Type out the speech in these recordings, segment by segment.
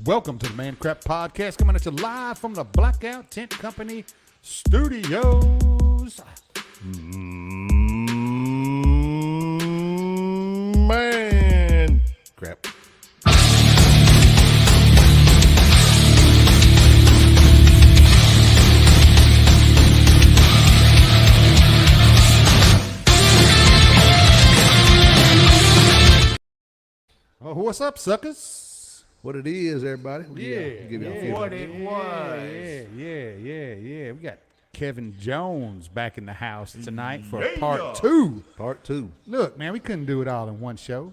Welcome to the Man Crap Podcast, coming at you live from the Blackout Tent Company studios. Man Crap. Oh, what's up, suckers? What it is, everybody? Give you a few. What it was. Yeah. We got Kevin Jones back in the house tonight for Yeah. part two. Part two. Look, man, we couldn't do it all in one show.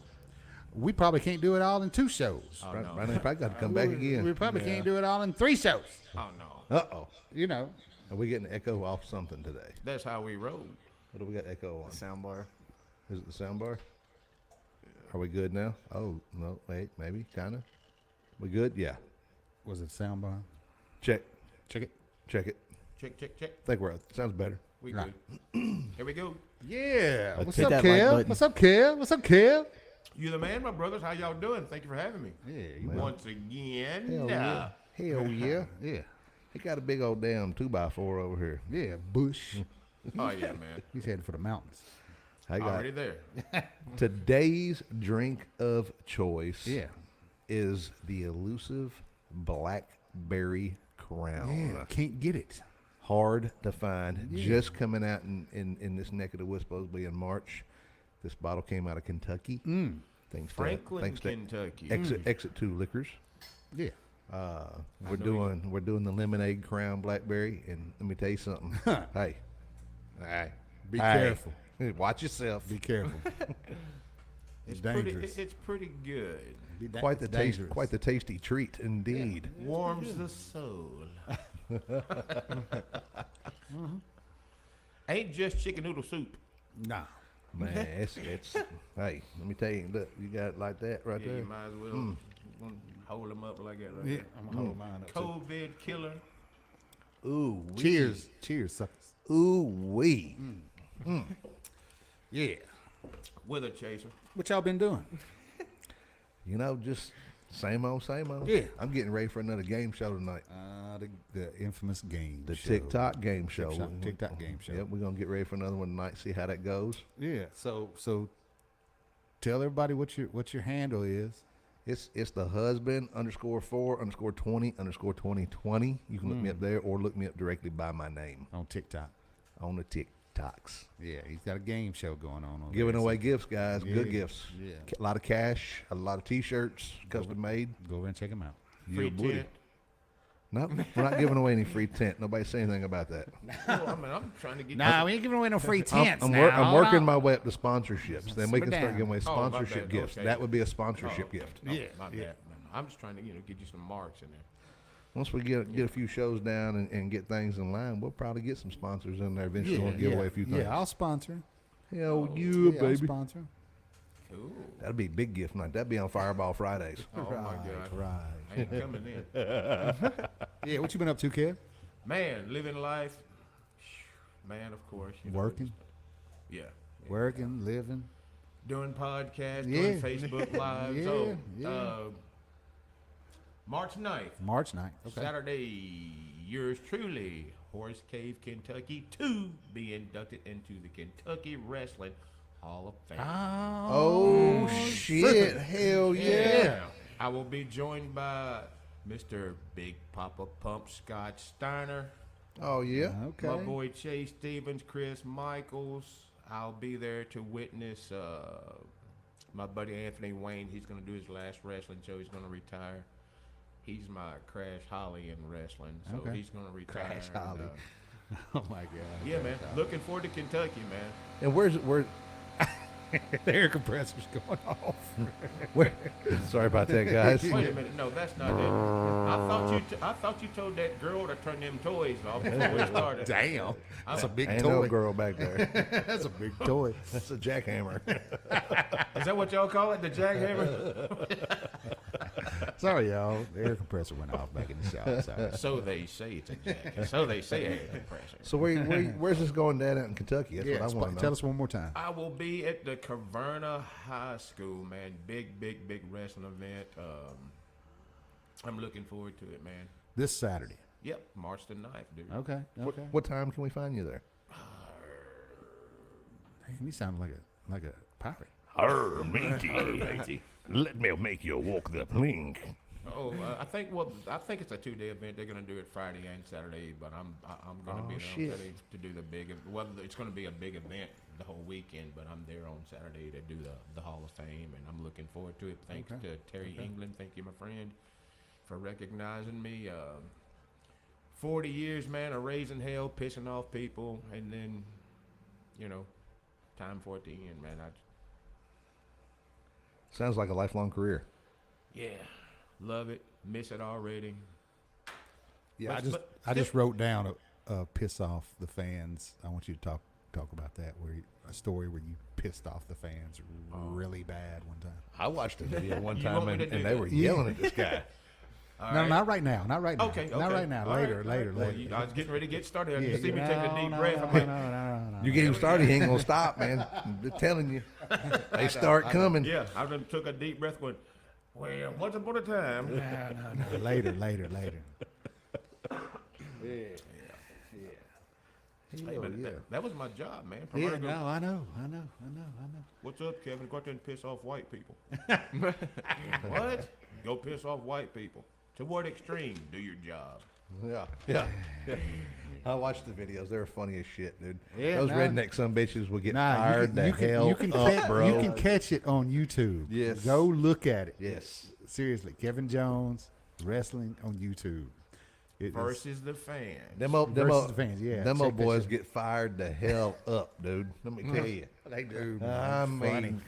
We probably can't do it all in two shows. Oh, Right, no. Brandon probably got to come back again. We probably can't do it all in three shows. Oh, no. Uh-oh. You know. Are we getting echo off something today? That's how we roll. What do we got echo on? Soundbar. Is it the sound bar? Are we good now? Oh, no, wait, maybe, kind of. We good? Yeah. Was it sound bar? Check. Check it. Check it. Check. I think we're sounds better. We Right. good. Here we go. Yeah. Let's What's hit up, that like Kev? button. What's up, Kev? What's up, Kev? You the man, my brothers. How y'all doing? Thank you for having me. Yeah, you Man. Once again. Hell yeah. Hell yeah. Yeah. He got a big old damn 2x4 over here. Yeah, Bush. Oh, yeah, man. He's headed for the mountains. I got Already there. today's drink of choice. Yeah. Is the elusive blackberry crown. Yeah, can't get it. Hard to find. Yeah. Just coming out in this neck of the woods, supposedly in March. This bottle came out of Kentucky. Thanks Franklin, to Kentucky. Exit 2 Liquors. Yeah. We're doing the lemonade crown blackberry, and let me tell you something. Hey, Be Hey. careful. Watch yourself. Be careful. It's dangerous. It's pretty good. Quite the taste. dangerous. Quite the tasty treat, indeed. Warms the soul. Ain't just chicken noodle soup. Nah. Man, it's hey, let me tell you, look, you got it like that right Yeah, there. you might as well hold them up like that. Right Yeah, there. I'm gonna hold mine up. too. COVID killer. Ooh, Cheers. Cheers, suckers. ooh wee. Yeah. With a chaser. What y'all been doing? You know, just same old, same old. Yeah. I'm getting ready for another game show tonight. The infamous game The show. TikTok game show. TikTok game show. Yep, we're gonna get ready for another one tonight. See how that goes. Yeah. So tell everybody what your handle is. It's the husband _4_20_2020. You can look me up there or look me up directly by my name On TikTok. on the TikToks. Yeah, he's got a game show going on. over Giving there, away gifts, guys. Yeah, Good gifts. yeah. A lot of cash, a lot of T-shirts, custom made. so go over and check him out. Free would. tent. No, we're not giving away any free tent. Nobody say anything about that. Oh, I mean, I'm trying to get Nah, we ain't giving away no free tents. I'm now. working my way up to sponsorships. Then we Slow can start down. giving away Oh, my sponsorship bad. gifts. Okay. That would be a sponsorship gift. Oh, Yeah, my yeah. bad. I'm just trying to get you some marks in there. Once we get a few shows down and get things in line, we'll probably get some sponsors in there eventually. We'll give away a few things. Yeah, I'll sponsor. Hell Yeah, yeah, I'll baby. sponsor. Ooh. That'd be a big gift night. That'd be on Fireball Fridays. Oh my God. Right. I ain't coming in. Yeah, what you been up to, Kev? Man, living life. Man, of course. You know, Working, Yeah. working, living. Doing podcasts, Yeah. doing Facebook Live. Yeah, So, yeah. March 9th, March 9th. Okay. Saturday, yours truly, Horse Cave, Kentucky, to be inducted into the Kentucky Wrestling Hall of Fame. Oh, shit. Hell yeah. I will be joined by Mr. Big Papa Pump Scott Steiner, Oh, yeah. Okay. my boy Chase Stevens, Chris Michaels. I'll be there to witness my buddy Anthony Wayne. He's going to do his last wrestling show. He's going to retire. He's my Crash Holly in wrestling, so Okay. he's going to retire. Crash and, Holly. Oh my God. yeah, man. Looking forward to Kentucky, man. And where The air compressor's going off. sorry about that, guys. Wait a minute. No, that's not it. I thought you told that girl to turn them toys off before we started. Damn. That's a big Ain't toy. no girl back there. That's a big toy. That's a jackhammer. Is that what y'all call it, the jackhammer? Sorry, y'all. The air compressor went off back in the shop. Sorry. So they say it's a jacket. So they say air compressor. So where's this going down out in Kentucky? That's what I want to know. Tell us one more time. I will be at the Caverna High School, man. Big wrestling event. I'm looking forward to it, man. This Saturday. Yep, March the 9th, dude. Okay. Okay. What time can we find you there? Man, you sound like a pirate. Arr, matey. Let me make you walk the plank. Oh, I think it's a 2-day event. They're gonna do it Friday and Saturday, but I'm gonna be there on shit. Saturday to do the big. Well, it's gonna be a big event the whole weekend, but I'm there on Saturday to do the Hall of Fame, and I'm looking forward to it. Thanks to Terry England. Thank you, my friend, for recognizing me. 40 years, man, of raising hell, pissing off people, and then, time for it to end, man. Sounds like a lifelong career. Yeah, love it, miss it already. Yeah, But I just wrote down a piss off the fans. I want you to talk about that. A story where you pissed off the fans really bad one time. I watched a video one You time want me and, to do and they that? were yelling at this guy. All No, right. not right now. Not right now. Okay, Not right now. All Later, right, later, all right. later. Well, I was getting ready to get started. Yeah, You see me take a deep breath. I'm like, no. You get him started, he ain't gonna stop, man. I'm telling you, they start coming. yeah, I done took a deep breath going, well, once upon a time. No. Later. Hey, man, that was my job, man. Yeah, Promoter goes, no, I know. what's up, Kevin? Go out there and piss off white people. What? Go piss off white people. To what extreme? Do your job. Yeah. I watched the videos. They were funny as shit, dude. Yeah, Those no. redneck some bitches will get Nah, fired the hell you can up, bro. You can catch it on YouTube. Yes. Go look at it. Yes. Seriously, Kevin Jones wrestling on YouTube. It is- Versus the fans. Them old Versus the fans, yeah. Them Check old that boys shit. get fired the hell up, dude. Let me tell you. They do. I mean,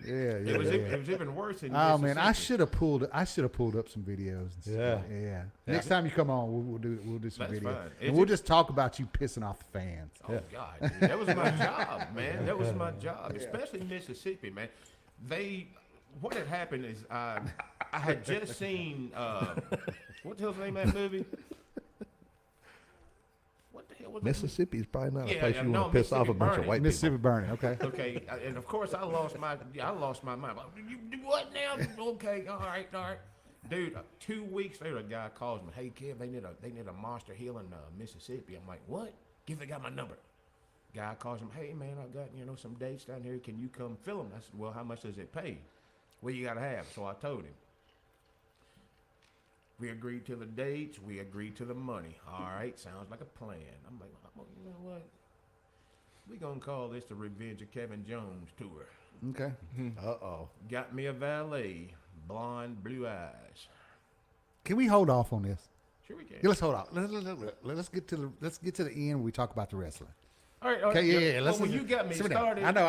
Yeah. It was even worse in Oh man, I Mississippi. should have pulled up some videos. And stuff. Yeah. Yeah. Next time you come on, we'll do some That's videos, fine. and Is we'll it- just talk about you pissing off the fans. Oh God, dude, that was my job, man. That was my job, especially in Mississippi, man. What had happened is I had just seen what the hell's the name of that movie? What the hell was that movie? Mississippi's probably not a Yeah, place yeah, you no, want to piss off a Mississippi bunch of burning. white Mississippi burning. Okay. Okay, and of course I lost my mind. Like, you do what now? Okay, all right. Dude, 2 weeks later, a guy calls me. Hey, Kev, they need a monster hill in Mississippi. I'm like, what? Give the guy my number. Guy calls him. Hey, man, I got some dates down here. Can you come fill them? I said, well, how much does it pay? Well, you gotta have. So I told him. We agreed to the dates. We agreed to the money. All right, sounds like a plan. I'm like, well, you know what? We gonna call this the Revenge of Kevin Jones tour. Okay. Uh-oh. Got me a valet, blonde, blue eyes. Can we hold off on this? Sure we can. Yeah, let's hold off. Let's get to the end. Where we talk about the wrestling. All right. Okay, yeah. Well, when you got me sit down. started. I know.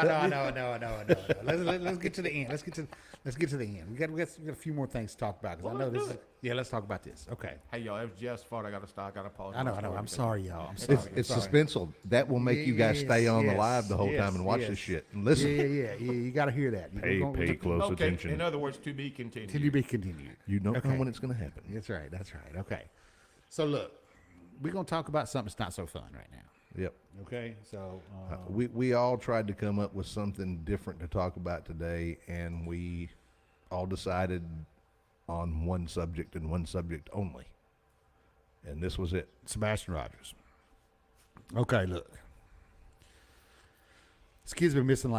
Let's get to the end. Let's get to the end. We got a few more things to talk about. 'Cause Well, I know let's this. do Yeah, let's talk about this. Okay. Hey, y'all, it was Jeff's fault. I got to stop. I got to pause. I know. my story. I'm sorry, y'all. I'm sorry. It's I'm sorry. suspenseful. That will make you guys stay on the live the whole yes, time and watch yes. this shit and listen. Yeah. You got to hear that. Pay close Okay. attention. In other words, to be continued. Till you be continued. You don't Okay. know when it's going to happen. That's right. Okay. So look, we're gonna talk about something that's not so fun right now. Yep. Okay. So We all tried to come up with something different to talk about today, and we all decided on one subject and one subject only. And this was it. Sebastian Rogers. Okay, look. This kid's been missing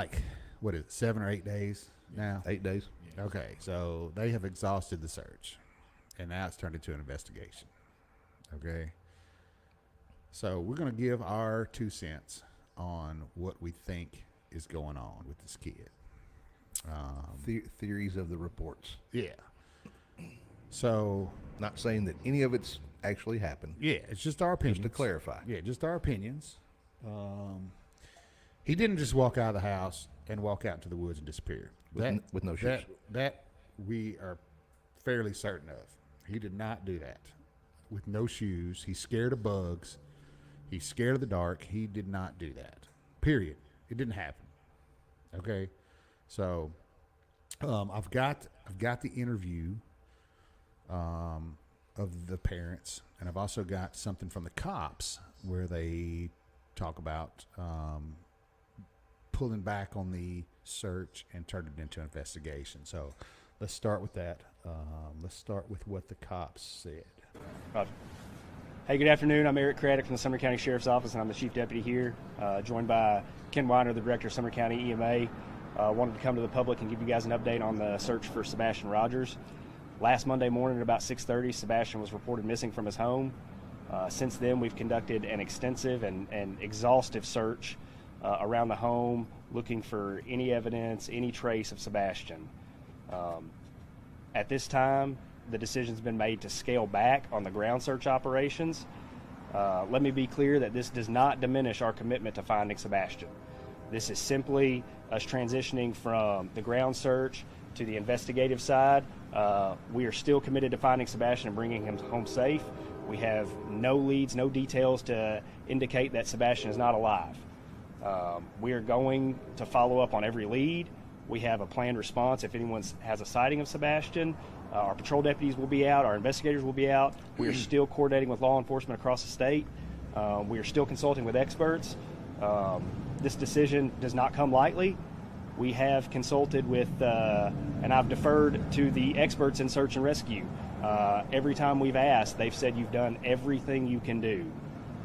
7 or 8 days now. 8 days. Okay, so they have exhausted the search, and now it's turned into an investigation. Okay. So we're going to give our 2 cents on what we think is going on with this kid. Theories of the reports. Yeah. So, Not saying that any of it's actually happened. yeah, it's just our opinions. Just to clarify. Yeah, just our opinions. He didn't just walk out of the house and walk out into the woods and disappear. With no shoes. That we are fairly certain of. He did not do that. With no shoes. He's scared of bugs. He's scared of the dark. He did not do that. Period. It didn't happen. Okay? So, I've got the interview of the parents, and I've also got something from the cops where they talk about pulling back on the search and turn it into an investigation. So let's start with that. Let's start with what the cops said. Roger. Hey, good afternoon. I'm Eric Craddock from the Sumner County Sheriff's Office, and I'm the Chief Deputy here, joined by Ken Weiner, the Director of Sumner County EMA. Wanted to come to the public and give you guys an update on the search for Sebastian Rogers. Last Monday morning at about 6:30, Sebastian was reported missing from his home. Since then, we've conducted an extensive and exhaustive search around the home, looking for any evidence, any trace of Sebastian. At this time, the decision's been made to scale back on the ground search operations. Let me be clear that this does not diminish our commitment to finding Sebastian. This is simply us transitioning from the ground search to the investigative side. We are still committed to finding Sebastian and bringing him home safe. We have no leads, no details to indicate that Sebastian is not alive. We are going to follow up on every lead. We have a planned response if anyone has a sighting of Sebastian. Our patrol deputies will be out. Our investigators will be out. We are still coordinating with law enforcement across the state. We are still consulting with experts. This decision does not come lightly. We have consulted with, and I've deferred to the experts in search and rescue. Every time we've asked, they've said you've done everything you can do.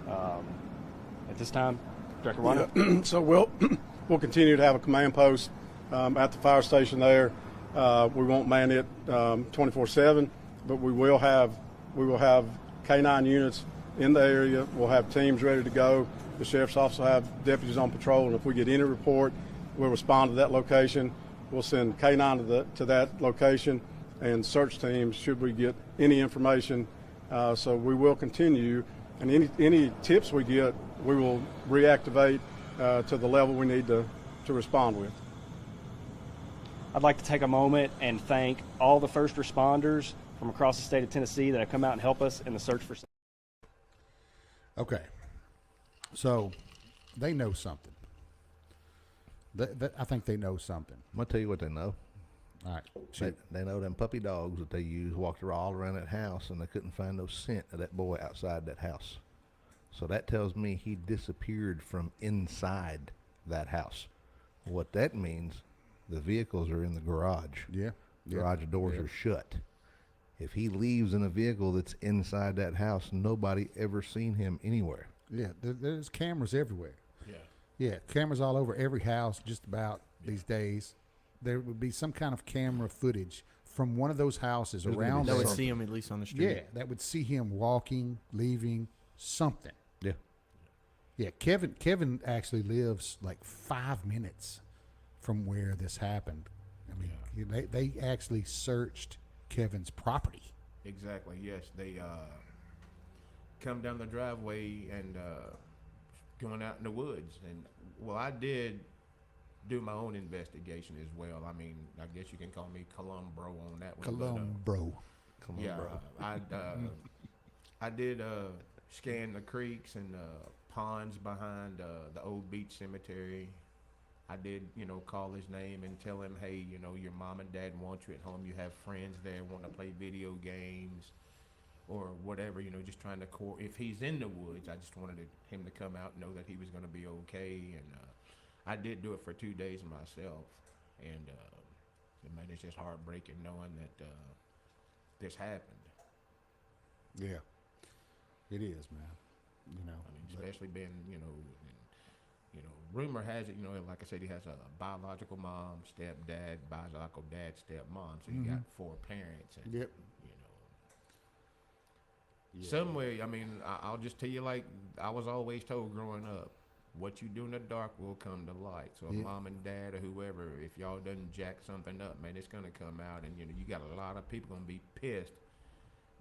At this time, Director Weiner? Yeah. So we'll continue to have a command post at the fire station there. We won't man it 24/7, but we will have K9 units in the area. We'll have teams ready to go. The sheriff's office will have deputies on patrol, and if we get any report, we'll respond to that location. We'll send K9 to that location and search teams should we get any information. So we will continue, and any tips we get, we will reactivate to the level we need to respond with. I'd like to take a moment and thank all the first responders from across the state of Tennessee that have come out and helped us in the search for. Okay. So they know something. I think they know something. I'm going to tell you what they know. All right. They know them puppy dogs that they use walked all around that house, and they couldn't find no scent of that boy outside that house. So that tells me he disappeared from inside that house. What that means, the vehicles are in the garage. Yeah. Garage doors are shut. If he leaves in a vehicle that's inside that house, nobody ever seen him anywhere. Yeah. There's cameras everywhere. Yeah. Yeah. Cameras all over every house just about these days. There would be some kind of camera footage from one of those houses around That would there. see him at least on the street. Yeah, that would see him walking, leaving, something. Yeah. Yeah, Kevin actually lives like 5 minutes from where this happened. I mean, they actually searched Kevin's property. Exactly. Yes, they come down the driveway and going out in the woods. And well, I did do my own investigation as well. I mean, I guess you can call me Columbo on that one. Columbo. Yeah, I did scan the creeks and ponds behind the old beach cemetery. I did, call his name and tell him, hey, your mom and dad want you at home. You have friends there, want to play video games or whatever, just trying to if he's in the woods, I just wanted him to come out and know that he was going to be okay. And I did do it for 2 days myself. And, man, it's just heartbreaking knowing that this happened. Yeah, it is, man. I mean, especially being, rumor has it, like I said, he has a biological mom, stepdad, biological dad, stepmom. So you got 4 parents. And, Yep. Some way, I mean, I'll just tell you, like I was always told growing up, what you do in the dark will come to light. So if mom and dad or whoever, if y'all done jack something up, man, it's going to come out. And, you got a lot of people going to be pissed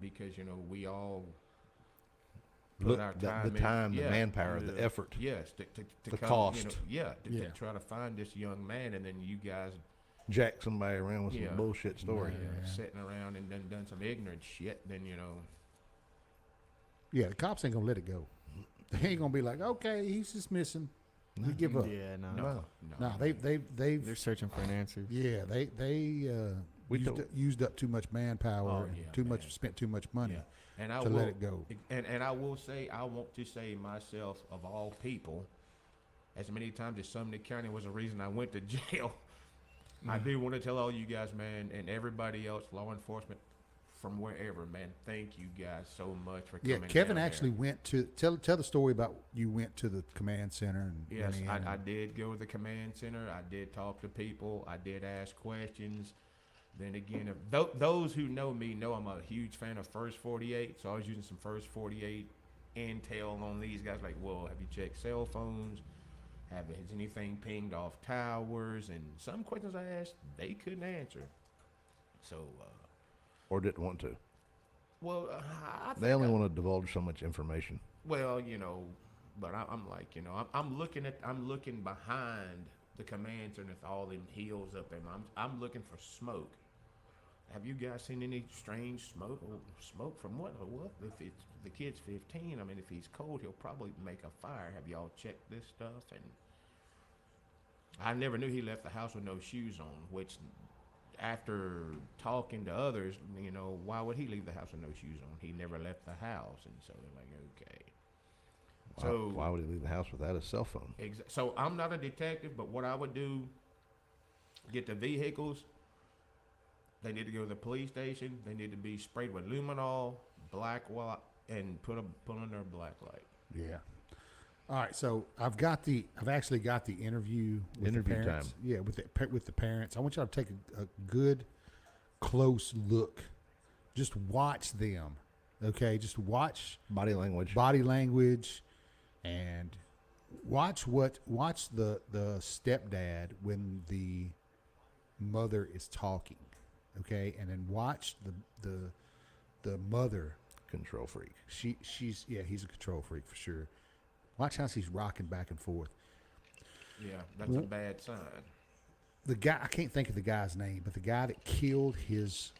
because, we all put our time the manpower, the effort. Yes, to the come, cost. To try to find this young man, and then you guys Jack somebody around with some bullshit story. sitting around and done some ignorant shit, then Yeah, the cops ain't gonna let it go. They ain't gonna be like, okay, he's just missing. We give up. Yeah, No, they've They're searching for an answer. yeah, they used up too much manpower and spent too much money and to let it go. And I will say, I want to say myself, of all people, as many times as Sumner County was a reason I went to jail, I do want to tell all you guys, man, and everybody else, law enforcement, from wherever, man, thank you guys so much for coming. Yeah, Kevin down actually there. went to tell the story about you went to the command center and Yes, went in I and- did go to the command center. I did talk to people. I did ask questions. Then again, those who know me know I'm a huge fan of First 48, so I was using some First 48 intel on these guys. Like, well, have you checked cell phones? Has anything pinged off towers? And some questions I asked, they couldn't answer. So, Or didn't want to. well, I think They only want to divulge so much information. well, but I'm like, I'm looking behind the command center with all them hills up there. I'm looking for smoke. Have you guys seen any strange smoke? Or smoke from what? Or what? If it's the kid's 15, I mean, if he's cold, he'll probably make a fire. Have y'all checked this stuff? And I never knew he left the house with no shoes on, which after talking to others, why would he leave the house with no shoes on? He never left the house. And so they're like, okay. So Why would he leave the house without his cell phone? So I'm not a detective, but what I would do, get the vehicles. They need to go to the police station. They need to be sprayed with luminol, black light, and put on their black light. Yeah. All right, so I've actually got the interview with Interview the parents. time. Yeah, with the parents. I want y'all to take a good, close look. Just watch them, okay? Just watch Body language. body language, and watch the stepdad when the mother is talking, okay? And then watch the mother. Control freak. He's a control freak for sure. Watch how she's rocking back and forth. Yeah, that's a bad sign. The guy, I can't think of the guy's name, but the guy that killed his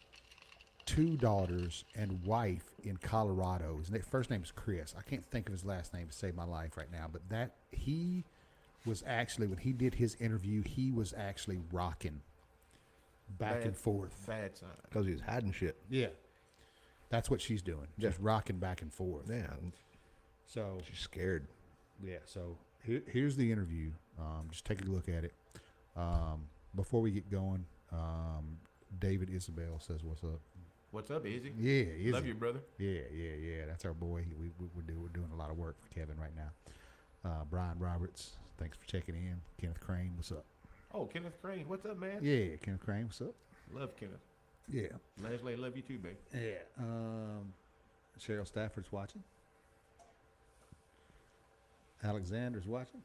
2 daughters and wife in Colorado, his first name is Chris. I can't think of his last name to save my life right now, but he was actually, when he did his interview, he was actually rocking back and forth. Bad sign. Because he's hiding shit. Yeah. That's what she's doing. Just rocking back and forth. Yeah. So She's scared. yeah, so here's the interview. Just take a look at it. Before we get going, David Isabel says, "What's up?" What's up, Izzy? Yeah, Izzy. Love you, brother. Yeah. That's our boy. We're doing a lot of work for Kevin right now. Brian Roberts, thanks for checking in. Kenneth Crane, what's up? Oh, Kenneth Crane. What's up, man? Yeah, Kenneth Crane, what's up? Love Kenneth. Yeah, Leslie, I love you too, babe. yeah. Cheryl Stafford's watching. Alexander's watching.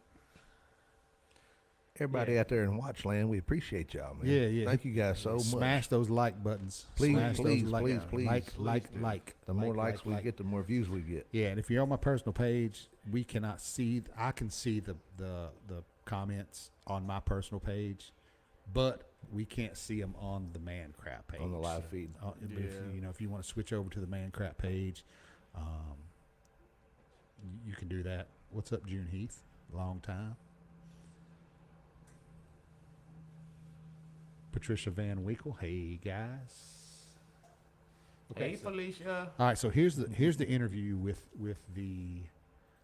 Everybody out there in watch land, we appreciate y'all, man. Yeah. Thank you guys so much. Smash those like buttons. Please, Smash please, those please, please. like. The more Like, likes we like. get, the more views we get. Yeah, and if you're on my personal page, we cannot see. I can see the comments on my personal page, but we can't see them on the Man Crap page. On the live feed. But if you want to switch over to the Man Crap page, you can do that. What's up, June Heath? Long time. Patricia Van Winkle. Hey guys. Hey, Felicia. All right, so here's the interview with the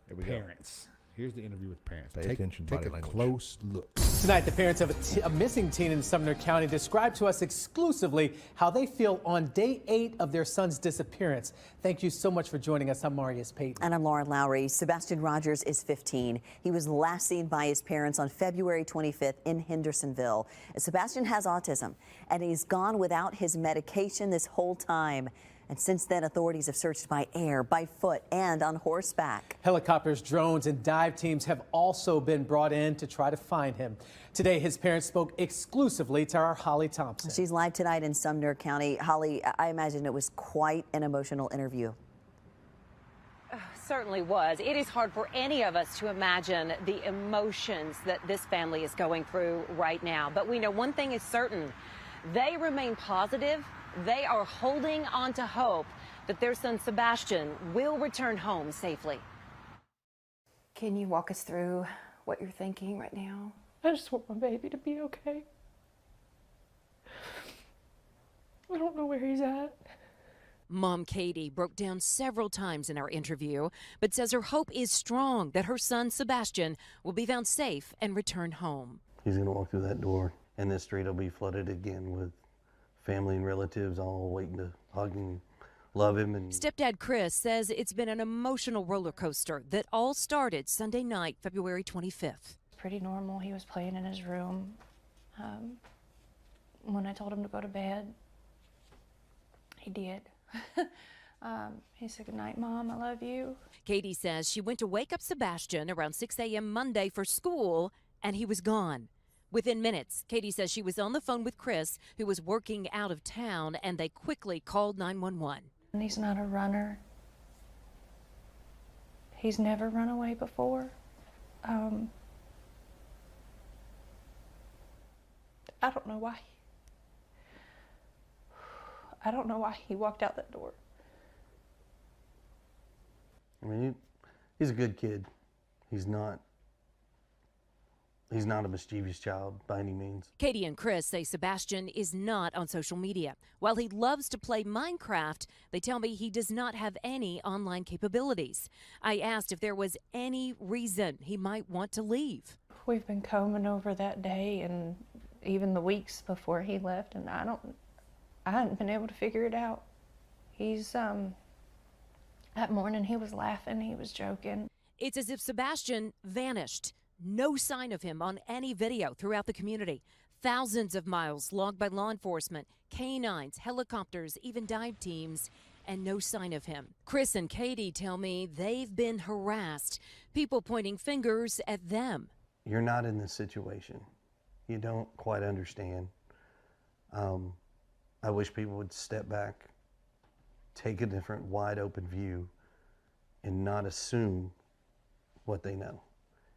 Here we go. parents. Here's the interview with parents. Pay Take attention, Take body a language. close look. Tonight, the parents of a missing teen in Sumner County described to us exclusively how they feel on day 8 of their son's disappearance. Thank you so much for joining us. I'm Marius Payton. And I'm Lauren Lowry. Sebastian Rogers is 15. He was last seen by his parents on February 25th in Hendersonville. Sebastian has autism, and he's gone without his medication this whole time. And since then, authorities have searched by air, by foot, and on horseback. Helicopters, drones, and dive teams have also been brought in to try to find him. Today, his parents spoke exclusively to our Holly Thompson. She's live tonight in Sumner County. Holly, I imagine it was quite an emotional interview. Certainly was. It is hard for any of us to imagine the emotions that this family is going through right now. But we know one thing is certain. They remain positive. They are holding on to hope that their son Sebastian will return home safely. Can you walk us through what you're thinking right now? I just want my baby to be okay. I don't know where he's at. Mom Katie broke down several times in our interview, but says her hope is strong that her son Sebastian will be found safe and return home. He's going to walk through that door and this street will be flooded again with family and relatives all waiting to hug and love him. And Stepdad Chris says it's been an emotional roller coaster that all started Sunday night, February 25th. Pretty normal. He was playing in his room. When I told him to go to bed, he did. He said, "Good night, Mom, I love you." Katie says she went to wake up Sebastian around 6 a.m. Monday for school, and he was gone. Within minutes, Katie says she was on the phone with Chris, who was working out of town, and they quickly called 911. And he's not a runner. He's never run away before. I don't know why. I don't know why he walked out that door. I mean, he's a good kid. He's not a mischievous child by any means. Katie and Chris say Sebastian is not on social media. While he loves to play Minecraft, they tell me he does not have any online capabilities. I asked if there was any reason he might want to leave. We've been combing over that day and even the weeks before he left, and I hadn't been able to figure it out. He's, that morning he was laughing, he was joking. It's as if Sebastian vanished. No sign of him on any video throughout the community. Thousands of miles logged by law enforcement, canines, helicopters, even dive teams, and no sign of him. Chris and Katie tell me they've been harassed, people pointing fingers at them. You're not in this situation. You don't quite understand. I wish people would step back, take a different wide open view, and not assume what they know.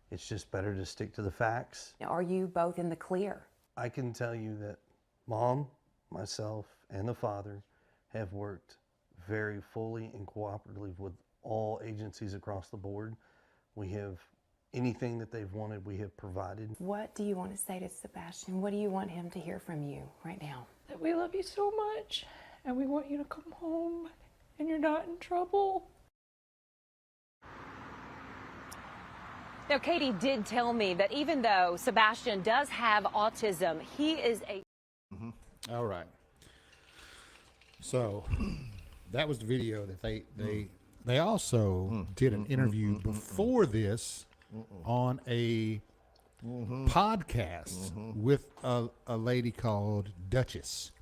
It's just better to stick to the facts. Are you both in the clear? I can tell you that Mom, myself, and the father have worked very fully and cooperatively with all agencies across the board. We have anything that they've wanted, we have provided. What do you want to say to Sebastian? What do you want him to hear from you right now? That we love you so much, and we want you to come home, and you're not in trouble. Now, Katie did tell me that even though Sebastian does have autism, he is a... All right. So that was the video that they also did an interview before this on a podcast with a lady called Duchess.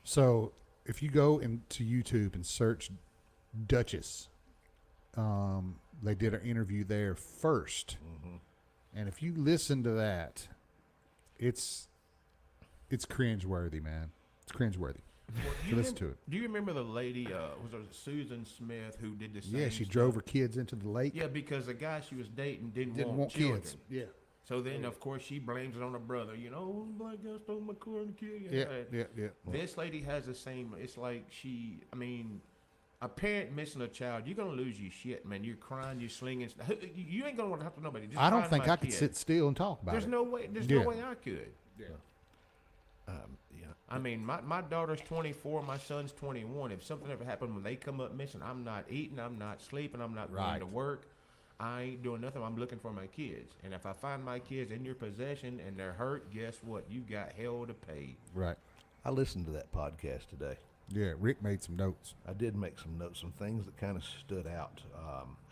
So if you go into YouTube and search Duchess, they did an interview there first. And if you listen to that, it's cringeworthy, man. It's cringeworthy. Well, Listen to it. Do you remember the lady, was it Susan Smith, who did the same Yeah, she stuff? drove her kids into the lake. Yeah, because the guy she was dating didn't Didn't want want children. kids. Yeah. So then, of course, she blames it on her brother. You know, black guy stole my car and killed you. Yeah. This lady has the same. It's like a parent missing a child, you're gonna lose your shit, man. You're crying, you're slinging. You ain't gonna want to talk to nobody. Just I don't find think my I could kid. sit still and talk about There's it. no way. There's Yeah. no way I could. Yeah. I mean, my daughter's 24, my son's 21. If something ever happened when they come up missing, I'm not eating, I'm not sleeping, I'm not going to work. I ain't doing nothing. I'm looking for my kids. And if I find my kids in your possession and they're hurt, guess what? You got hell to pay. Right. I listened to that podcast today. Yeah, Rick made some notes. I did make some notes, some things that kind of stood out.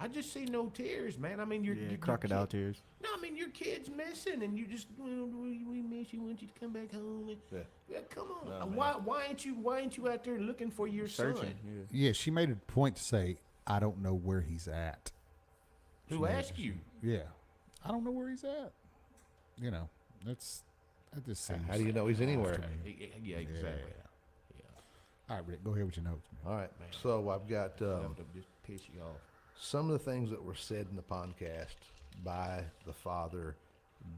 I just see no tears, man. I mean, your crocodile tears. No, I mean your kid's missing, and you just we miss you. Want you to come back home? And, yeah, come on. No, why ain't you out there looking for your son? Yeah, she made a point to say, "I don't know where he's at." Who asked you? Yeah, I don't know where he's at. You know, that just seems. How do you know he's anywhere? Yeah, exactly. All right, Rick, go ahead with your notes, man. All right, so I've got Enough to just piss you off. some of the things that were said in the podcast by the father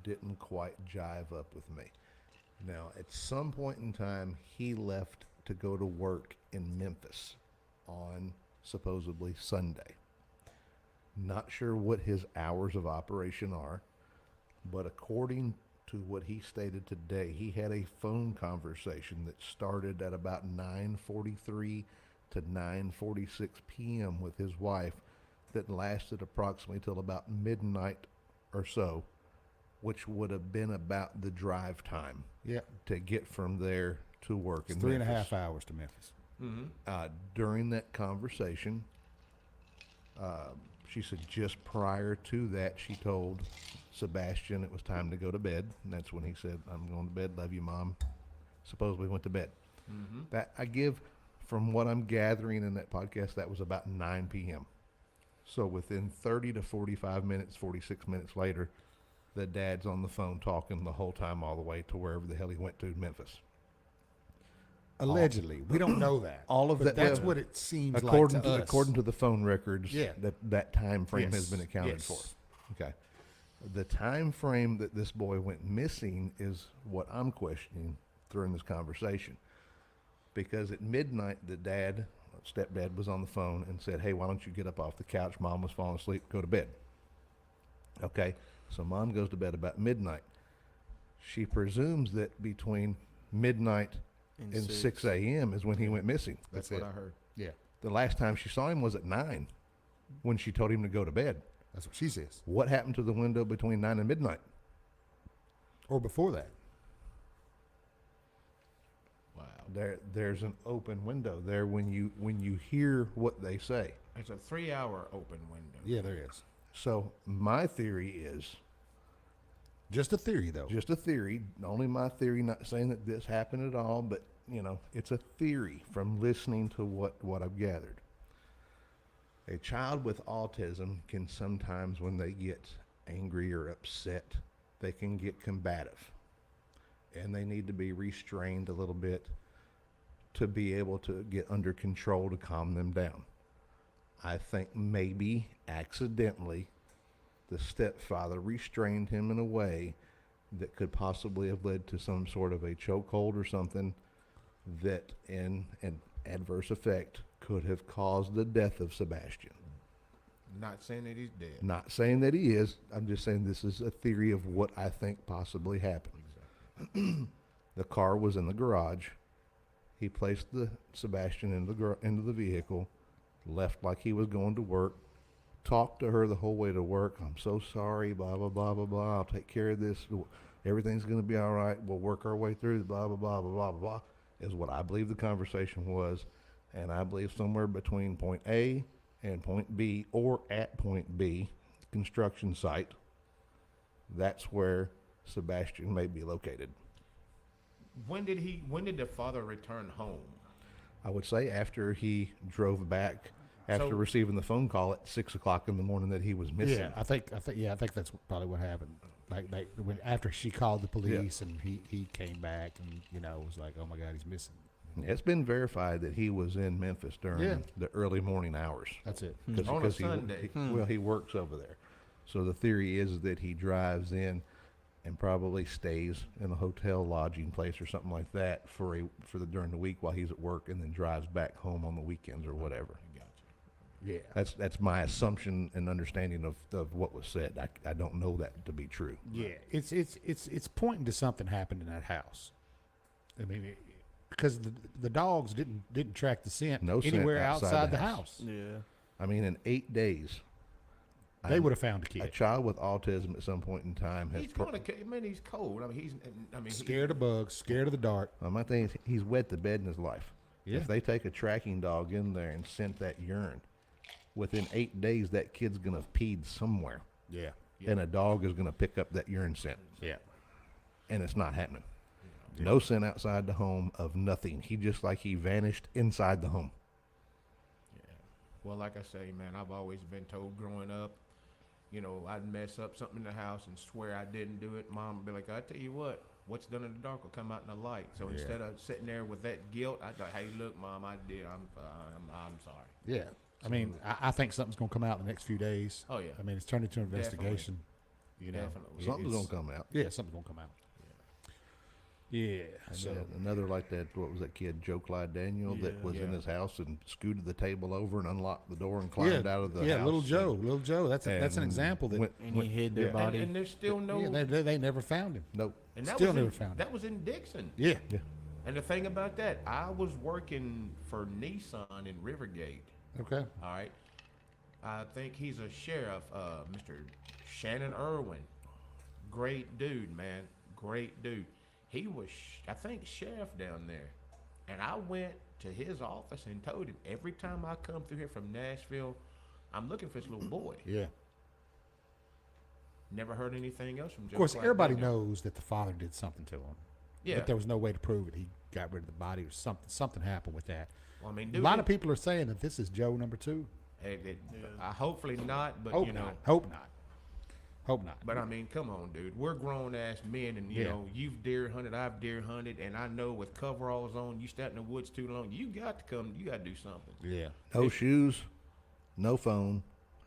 didn't quite jive up with me. Now, at some point in time, he left to go to work in Memphis on supposedly Sunday. Not sure what his hours of operation are, but according to what he stated today, he had a phone conversation that started at about 9:43 to 9:46 p.m. with his wife that lasted approximately till about midnight or so which would have been about the drive time Yeah. to get from there to work It's in 3.5 Memphis. hours to Memphis. During that conversation, she said just prior to that, she told Sebastian it was time to go to bed. And that's when he said, I'm going to bed. Love you, Mom. Supposedly went to bed. That I give, from what I'm gathering in that podcast, that was about 9 p.m. So within 30 to 45 minutes, 46 minutes later, the dad's on the phone talking the whole time all the way to wherever the hell he went to, Memphis. Allegedly. We don't know that. All of But that. That's well, what it seems according like to us. According to the phone records, Yeah. that time frame has Yes, been accounted yes. for. Okay. The time frame that this boy went missing is what I'm questioning during this conversation. Because at midnight, the stepdad was on the phone and said, hey, why don't you get up off the couch? Mom was falling asleep. Go to bed. Okay. So Mom goes to bed about midnight. She presumes that between midnight and 6 a.m. is when he went missing. That's what I heard. Yeah. The last time she saw him was at 9 when she told him to go to bed. That's what she says. What happened to the window between 9 and midnight? Or before that. Wow. There's an open window there when you hear what they say. It's a 3-hour open window. Yeah, there is. So my theory is Just a theory, though. just a theory, only my theory, not saying that this happened at all, but it's a theory from listening to what I've gathered. A child with autism can sometimes, when they get angry or upset, they can get combative. And they need to be restrained a little bit to be able to get under control to calm them down. I think maybe accidentally the stepfather restrained him in a way that could possibly have led to some sort of a chokehold or something that in an adverse effect could have caused the death of Sebastian. Not saying that he's dead. Not saying that he is. I'm just saying this is a theory of what I think possibly happened. The car was in the garage. He placed the Sebastian into the vehicle, left like he was going to work, talked to her the whole way to work. I'm so sorry, blah, blah, blah, blah, blah. I'll take care of this. Everything's going to be all right. We'll work our way through, blah, blah, blah, blah, blah, blah, is what I believe the conversation was. And I believe somewhere between point A and point B, or at point B, construction site, that's where Sebastian may be located. When did the father return home? I would say after he drove back, after receiving the phone call at 6 o'clock in the morning that he was missing. Yeah, I think that's probably what happened. Like when after she called the police and he came back and was like, oh my God, he's missing. It's been verified that he was in Memphis during the early morning hours. That's it. On a Sunday. He works over there. So the theory is that he drives in and probably stays in a hotel lodging place or something like that during the week while he's at work, and then drives back home on the weekends or whatever. Yeah. That's my assumption and understanding of what was said. I don't know that to be true. Yeah, it's pointing to something happened in that house. I mean, because the dogs didn't track the scent anywhere scent outside the house. Yeah. I mean, in 8 days, They would have found a a kid. child with autism at some point in time has. He's going to. Man, he's cold. Scared of bugs, scared of the dark. My thing is, he's wet the bed in his life. Yeah. If they take a tracking dog in there and scent that urine, within 8 days, that kid's going to have peed somewhere. Yeah. And a dog is going to pick up that urine scent. Yeah. And it's not happening. No scent outside the home of nothing. He vanished inside the home. Yeah. Well, like I say, man, I've always been told growing up, I'd mess up something in the house and swear I didn't do it. Mom would be like, I tell you what's done in the dark will come out in the light. So instead of sitting there with that guilt, I'd like, hey, look, Mom, I did. I'm sorry. Yeah. I mean, I think something's going to come out in the next few days. Oh, yeah. I mean, it's turned into an investigation. Definitely. Something's going to come out. Yeah, something's going to come out. Yeah. And So then another like that, what was that kid, Joe Clyde Daniel, that was in his house and scooted the table over and unlocked the door and climbed out of the house. little Joe. That's an example that. And he hid their body. And there's still no. Yeah, they never found him. Nope. And that Still was never found him. That was in Dixon. Yeah. Yeah. And the thing about that, I was working for Nissan in Rivergate. Okay. All right. I think he's a sheriff, Mr. Shannon Irwin. Great dude, man. Great dude. He was, I think, sheriff down there. And I went to his office and told him, every time I come through here from Nashville, I'm looking for this little boy. Yeah. Never heard anything else from Joe. Of course, Clark everybody Jr. knows that the father did something to him. Yeah. But there was no way to prove it. He got rid of the body or something. Something happened with that. Well, I mean, A dude, lot of people are saying that this is Joe number 2. Hopefully not, but Hope you know. not. Hope not. Hope not. But I mean, come on, dude. We're grown ass men, and you Yeah. know, you've deer hunted, I've deer hunted, and I know with coveralls on, you stay in the woods too long. You got to come. You got to do something. Yeah. No shoes, no phone,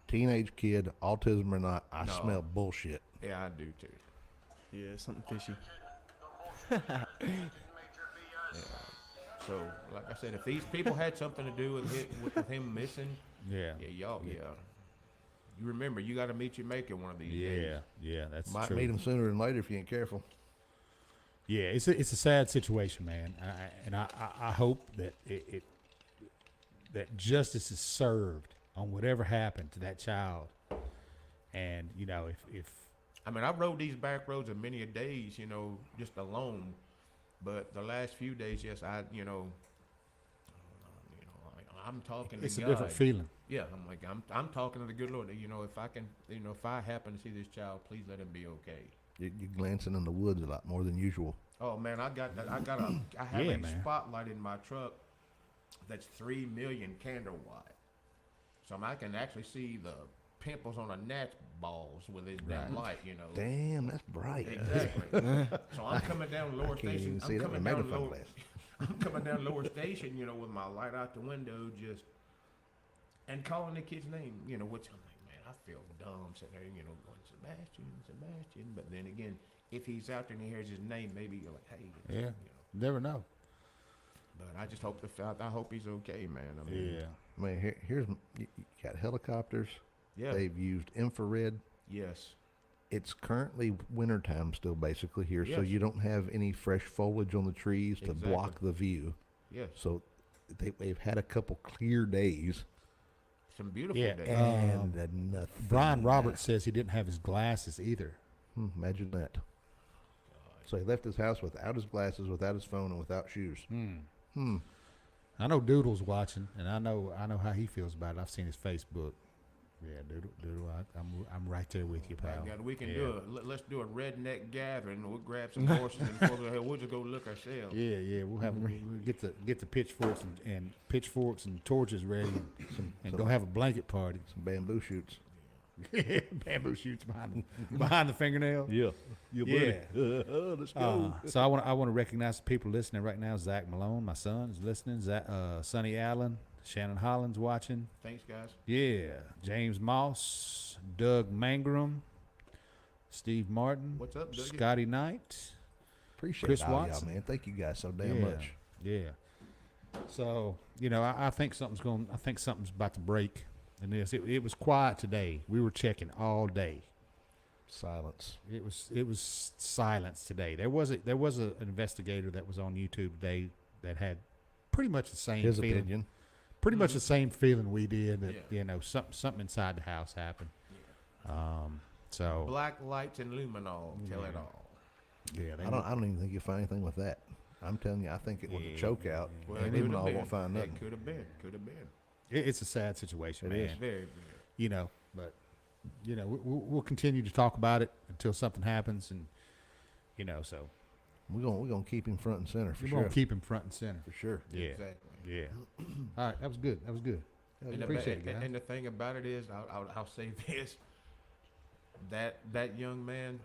teenage kid, autism or not. I No. smell bullshit. Yeah, I do too. Yeah, something fishy. So, like I said, if these people had something to do with him missing, Yeah. y'all. You remember, you got to meet your maker one of these days. Yeah. Yeah. That's Might true. meet him sooner than later if you ain't careful. Yeah, it's a sad situation, man, and I hope that that justice is served on whatever happened to that child. And you know, if I mean, I rode these back roads a many a days, you know, just alone. But the last few days, yes, I'm talking to it's a God. different feeling. Yeah, I'm talking to the good Lord. You know, if I happen to see this child, please let him be okay. You're glancing in the woods a lot more than usual. Oh man, I have Yeah, a man. spotlight in my truck that's 3 million candle watt, so I can actually see the pimples on a gnat's balls with his damn light. You know. Damn, that's bright. Exactly. So I'm coming down Lower Can't Station. even see that with a I'm coming down magnifying Lower. glass. I'm coming down Lower Station, you know, with my light out the window, just and calling the kid's name, you know, which I'm like, man, I feel dumb sitting there, you know, going Sebastian. But then again, if he's out there and he hears his name, maybe you're like, hey, Yeah, you know. never know. But I just hope I hope he's okay, man. I mean, Yeah, I mean, here's you got helicopters. yeah, They've used infrared. yes, It's currently wintertime still basically here, so Yes. you don't have any fresh foliage on the trees to Exactly. block the view. yes. So they've had a couple clear days, Some beautiful yeah. days. and nothing. Brian Roberts says he didn't have his glasses either. Imagine that. So he left his house without his glasses, without his phone, and without shoes. I know Doodle's watching, and I know how he feels about it. I've seen his Facebook. Yeah, Doodle, I'm right there with you, pal. God, we can Yeah. do let's do a redneck gathering. We'll grab some horses and we'll just go look ourselves. Yeah, we'll get the pitchforks and torches ready, and go have a blanket party. Some bamboo shoots. Bamboo shoots behind the fingernail. Yeah. Yeah. Let's go. So I want to recognize the people listening right now. Zach Malone, my son, is listening. Sonny Allen, Shannon Holland's watching. Thanks, guys. Yeah, James Moss, Doug Mangrum, Steve Martin. What's up, Dougie? Scotty Knight. Appreciate Chris all y'all, Watson. man. Thank you guys so damn much. Yeah. So I think something's about to break in this. It was quiet today. We were checking all day. Silence. It was silence today. There was an investigator that was on YouTube today that had pretty much the same His feeling. opinion. Pretty much the same feeling we did that Yeah. something inside the house happened. So Black lights and luminol tell it all. yeah, I don't even think you'll find anything with that. I'm telling you, I think it was a choke out. Well, and it even could have all been. won't find nothing. It could have been. it's a sad situation, man. is. Very, very. You know, but we'll continue to talk about it until something happens, and so We're gonna keep him front and center for we're sure. gonna keep him front and center. For sure. Yeah, Exactly. yeah. All right, that was good. And Appreciate it, guys. and the thing about it is, I'll say this: that young man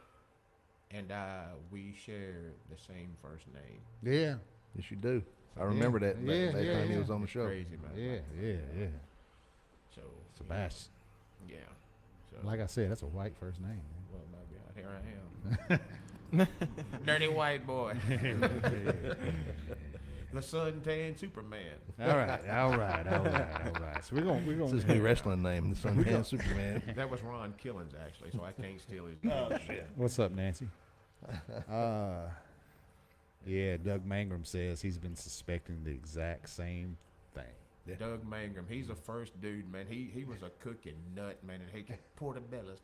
and I, we share the same first name. Yeah, Yes, you do. I remember that Yeah, that yeah, time he yeah. was on the show. Crazy, man. yeah. So Sebastian. Yeah. So, Like I said, that's a white first name. well, my God, here I am. Dirty white boy. The suntan Superman. All right. So we're It's gonna his new wrestling name, the Suntan Superman. That was Ron Killens, actually, so I can't steal his name. Oh shit. What's up, Nancy? Yeah, Doug Mangrum says he's been suspecting the exact same thing. Doug Mangum. He's the first dude, man. He was a cooking nut, man. And he portobello.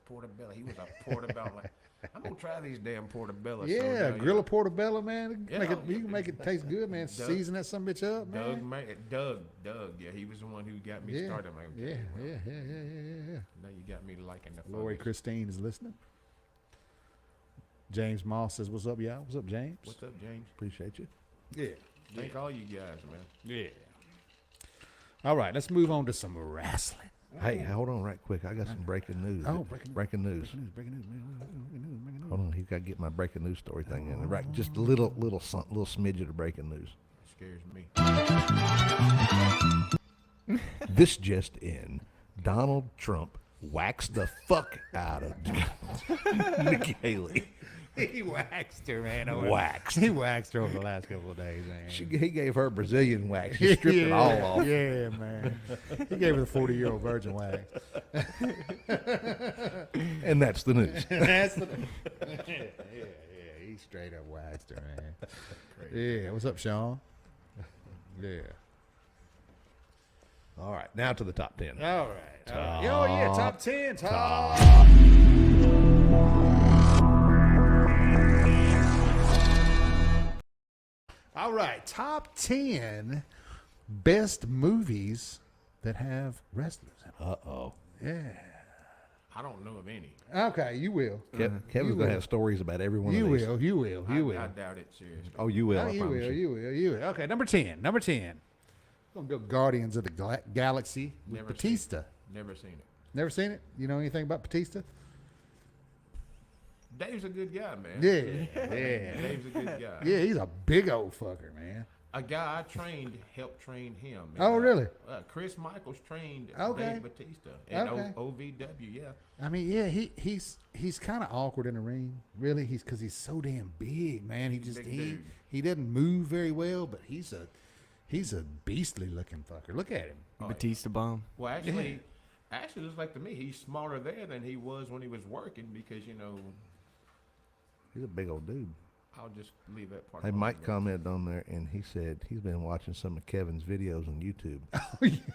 He was a portobello. Like, I'm gonna try these damn portobellos. Yeah, grill a portobello, man. Yeah, You can make it taste good, man. Season that some bitch up, man. Doug. Yeah, he was the one who got me started. I'm like, yeah. Now you got me liking the. Lori Christine is listening. James Moss says, "What's up, y'all? What's up, James? What's up, James? Appreciate you. Yeah. Thank all you guys, man. Yeah. All right, let's move on to some wrestling. Hey, hold on right quick. I got some breaking news. Oh, breaking news. Breaking news. Hold on, he's got to get my breaking news story thing in. Right, just a little smidget of breaking news. Scares me. This just in: Donald Trump waxed the fuck out of Nikki Haley. He waxed her, man. He waxed her over the last couple of days, man. He gave her Brazilian wax. He stripped it all off. Yeah, man. He gave her the 40-year-old virgin wax. And that's the news. Yeah. He straight up waxed her, man. Yeah. What's up, Sean? Yeah. All right, now to the top 10. All right. Top 10. All right, top 10 best movies that have wrestlers in them. Uh-oh. Yeah. I don't know of any. Okay, you will. Kevin's going to have stories about every one of these. You will. I doubt it, seriously. Oh, you will. Oh, you will. Okay, number 10. We're going to go Guardians of the Galaxy with Batista. Never seen it. Never seen it? You know anything about Batista? Dave's a good guy, man. Yeah. Dave's a good guy. Yeah, he's a big old fucker, man. A guy I helped train him. Oh, really? Chris Michaels trained Okay. Dave Batista and Okay. OVW, yeah. I mean, yeah, he's kind of awkward in the ring, really. Because he's so damn big, man. He doesn't move very well, but he's a beastly looking fucker. Look at him. Batista bomb. Well, actually, looks like to me he's smaller there than he was when he was working because He's a big old dude. I'll just leave that part. Hey, Mike commented on there, and he said he's been watching some of Kevin's videos on YouTube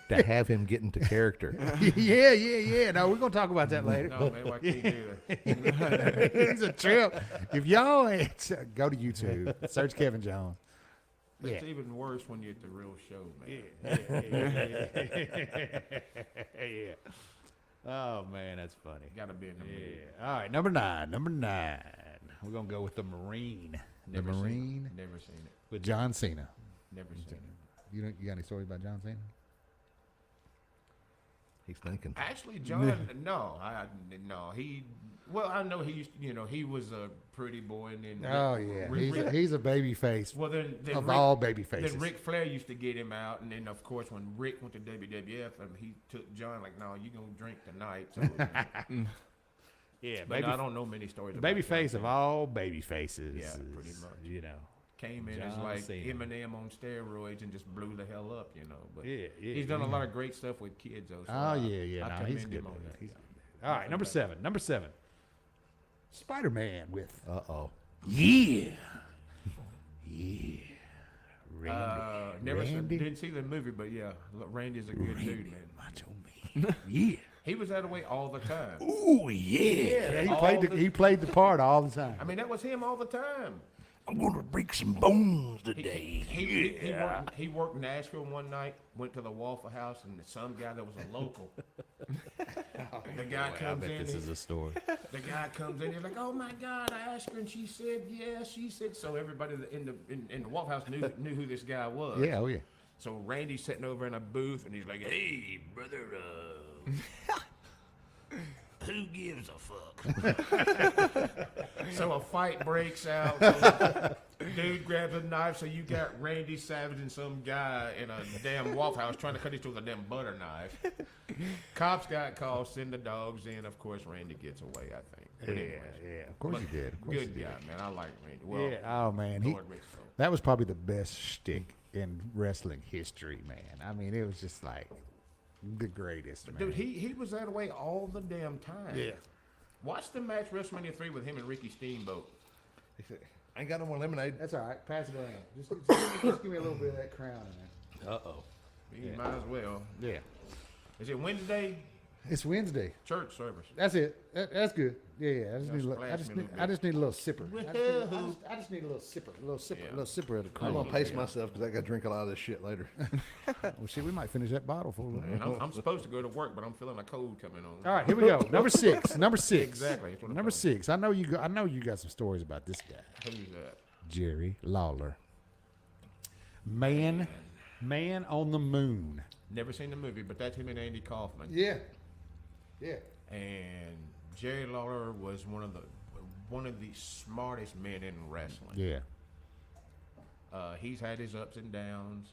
to have him get into character. Yeah. No, we're going to talk about that later. No, man, why can't do that? It's a trip. If y'all ain't, go to YouTube, search Kevin Jones. It's even worse when you're at the real show, man. Yeah. Oh, man, that's funny. Gotta be in the movie. All right, number 9. We're going to go with The Marine. Never seen it. With John Cena. Never seen it. You got any stories about John Cena? He's thinking. Actually, John, I know he used to, he was a pretty boy, and then he's a baby face. Well, then all baby faces. Then Ric Flair used to get him out, and then of course when Rick went to WWF, he took John like, no, you gonna drink tonight. So, yeah, but I don't know many stories. The baby face of all baby faces. Yeah, pretty much. Came in John as like Cena. Eminem on steroids and just blew the hell up, But yeah, he's done a lot of great stuff with kids, though. So he's good. All right, number 7. Spider-Man with. Yeah. Randy. Didn't see the movie, but yeah, Randy's a good dude, man. Macho Man. Yeah. He was that way all the time. Ooh, yeah. He played the part all the time. I mean, that was him all the time. I'm gonna break some bones today. He worked Nashville one night, went to the Waffle House, and some guy that was a local. The guy comes in. This is a story. The guy comes in. He's like, "Oh my God!" I asked her, and she said, "Yeah." She said so. Everybody in the Waffle House knew who this guy was. Yeah, oh yeah. So Randy's sitting over in a booth, and he's like, "Hey, brother, who gives a fuck?" So a fight breaks out. So dude grabs a knife. So you got Randy Savage and some guy in a damn Waffle House trying to cut each other with a damn butter knife. Cops got called, send the dogs in. Of course, Randy gets away, I think. Yeah. Of course he did. Good guy, man. I like Randy. Well, oh, man. That was probably the best shtick in wrestling history, man. I mean, it was just like the greatest, man. Dude, he was that way all the damn time. Yeah. Watch the match WrestleMania 3 with him and Ricky Steamboat. I ain't got no more lemonade. That's all right. Pass it around. Just give me a little bit of that crown in there. Uh-oh. You might as well. Yeah. Is it Wednesday? It's Wednesday. Church service. That's it. That's good. Yeah. I just Just need a little. splash me a little I bit. just need a little sipper. I just need a little sipper. A little sipper of the cream. I'm gonna pace myself because I got to drink a lot of this shit later. Well, see, we might finish that bottle for a little. Man, I'm supposed to go to work, but I'm feeling a cold coming on. All right, here we go. Number 6. Number 6. Exactly. That's what I'm Number talking 6. I know you. I know you got some stories about this guy, Who's that? Jerry Lawler. Man on the Moon. Never seen the movie, but that's him and Andy Kaufman. Yeah. And Jerry Lawler was one of the smartest men in wrestling. Yeah. He's had his ups and downs.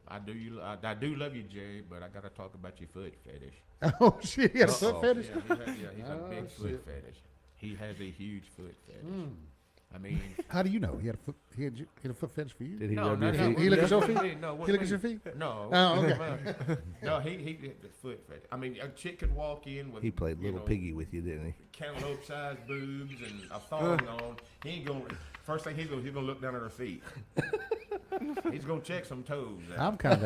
I do love you, Jerry, but I got to talk about your foot fetish. Oh shit! He had a foot fetish. Yeah, he's a big foot fetish. He has a huge foot fetish. I mean, How do you know he had a foot? He had a foot fetish for you? Did he no, rub no, your no. feet? He look at your What feet? do you mean? No, what He look do at you your mean? feet? No. Oh, okay. No, he did the foot fetish. I mean, a chick could walk in with He played little piggy with you, didn't he? cantaloupe-sized boobs and a thong on. He ain't gonna. First thing he's gonna look down at her feet. He's gonna check some toes out. I'm kind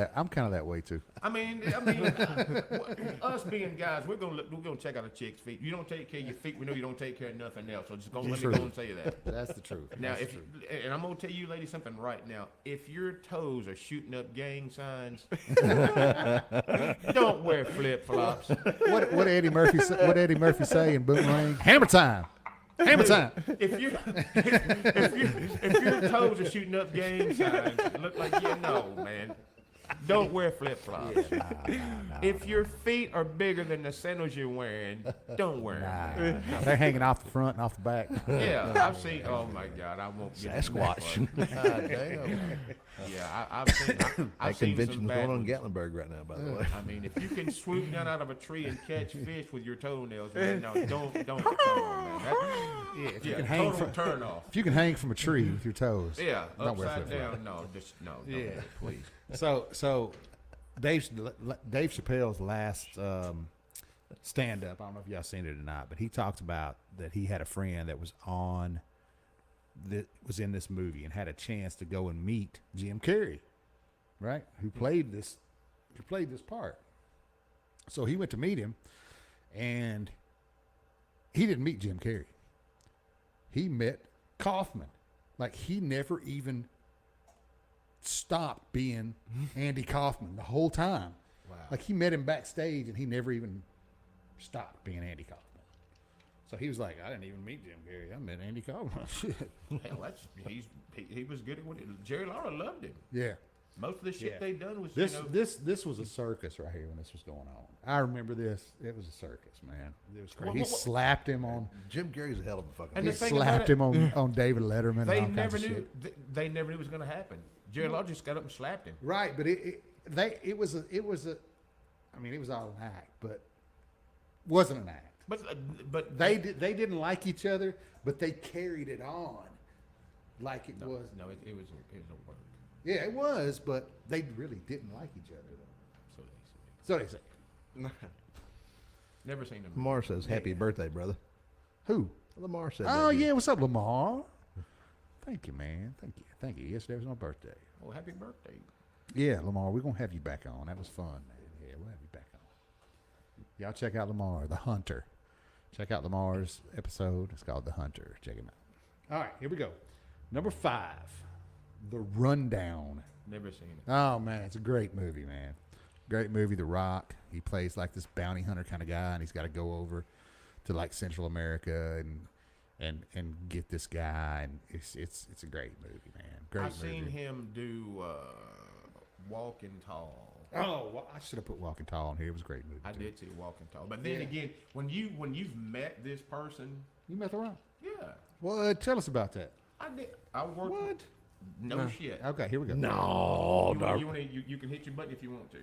of that way too. I mean, us being guys, we're gonna check out a chick's feet. You don't take care of your feet, we know you don't take care of nothing else. So just let me go and say that. That's the truth. Now, That's the truth. and I'm gonna tell you, ladies, something right now. If your toes are shooting up gang signs, don't wear flip flops. What Eddie Murphy say in Boomerang? Hammer time. Hammer time. If your toes are shooting up gang signs, look like you know, man. Don't wear flip flops. If your feet are bigger than the sandals you're wearing, don't wear them. They're hanging off the front and off the back. Yeah, I've seen. Oh my God, I won't get Sasquatch. Yeah, I've seen. I've That seen some convention's bad going on ones. Gatlinburg right now, by the way. I mean, if you can swoop down out of a tree and catch fish with your toenails, man, no, don't come on, man. If you Yeah, can hang total from turn off. If you can hang from a tree with your toes. Yeah, don't wear upside flip-flops. down. No, just no. Don't do it, please. So Dave Chappelle's last stand up, I don't know if y'all seen it or not, but he talks about that he had a friend that was in this movie and had a chance to go and meet Jim Carrey, right? Who played this part. So he went to meet him, and he didn't meet Jim Carrey. He met Kaufman. Like, he never even stopped being Andy Kaufman the whole time. Wow. Like, he met him backstage, and he never even stopped being Andy Kaufman. So he was like, I didn't even meet Jim Carrey. I met Andy Kaufman. Shit. Hell, he was good at what Jerry Lawler loved him. Yeah. Most of the shit they done was This was a circus right here when this was going on. I remember this. It was a circus, man. It was crazy. He slapped him on. Jim Carrey's a hell of a fucking. And He the thing slapped about him on David Letterman. They and all never kinds of knew. shit. They never knew it was going to happen. Jerry Lawler just got up and slapped him. Right, but it was a. I mean, it was all an act, but wasn't an act. But They didn't like each other, but they carried it on like it was. No, it was a work. Yeah, it was, but they really didn't like each other, though. So they say. Never seen them. Lamar says, "Happy birthday, brother." Who? Lamar said. Oh that, yeah, what's up, Lamar? Thank you, man. Thank you. Yesterday was my birthday. Well, happy birthday. Yeah, Lamar, we're gonna have you back on. That was fun, man. Yeah, we'll have you back on. Y'all check out Lamar, the Hunter. Check out Lamar's episode. It's called The Hunter. Check him out. All right, here we go. Number 5, The Rundown. Never seen it. Oh man, it's a great movie, man. Great movie. The Rock. He plays like this bounty hunter kind of guy, and he's got to go over to like Central America and get this guy, and it's a great movie, man. Great I've movie. seen him do Walking Tall. Oh, well, I should have put Walking Tall on here. It was a great movie. I did see Walking Tall, but then again, when you've met this person, You met The Rock. yeah, Well, tell us about that. I did. I worked. What? No shit. Okay, here we go. No, You can hit your button if you want to.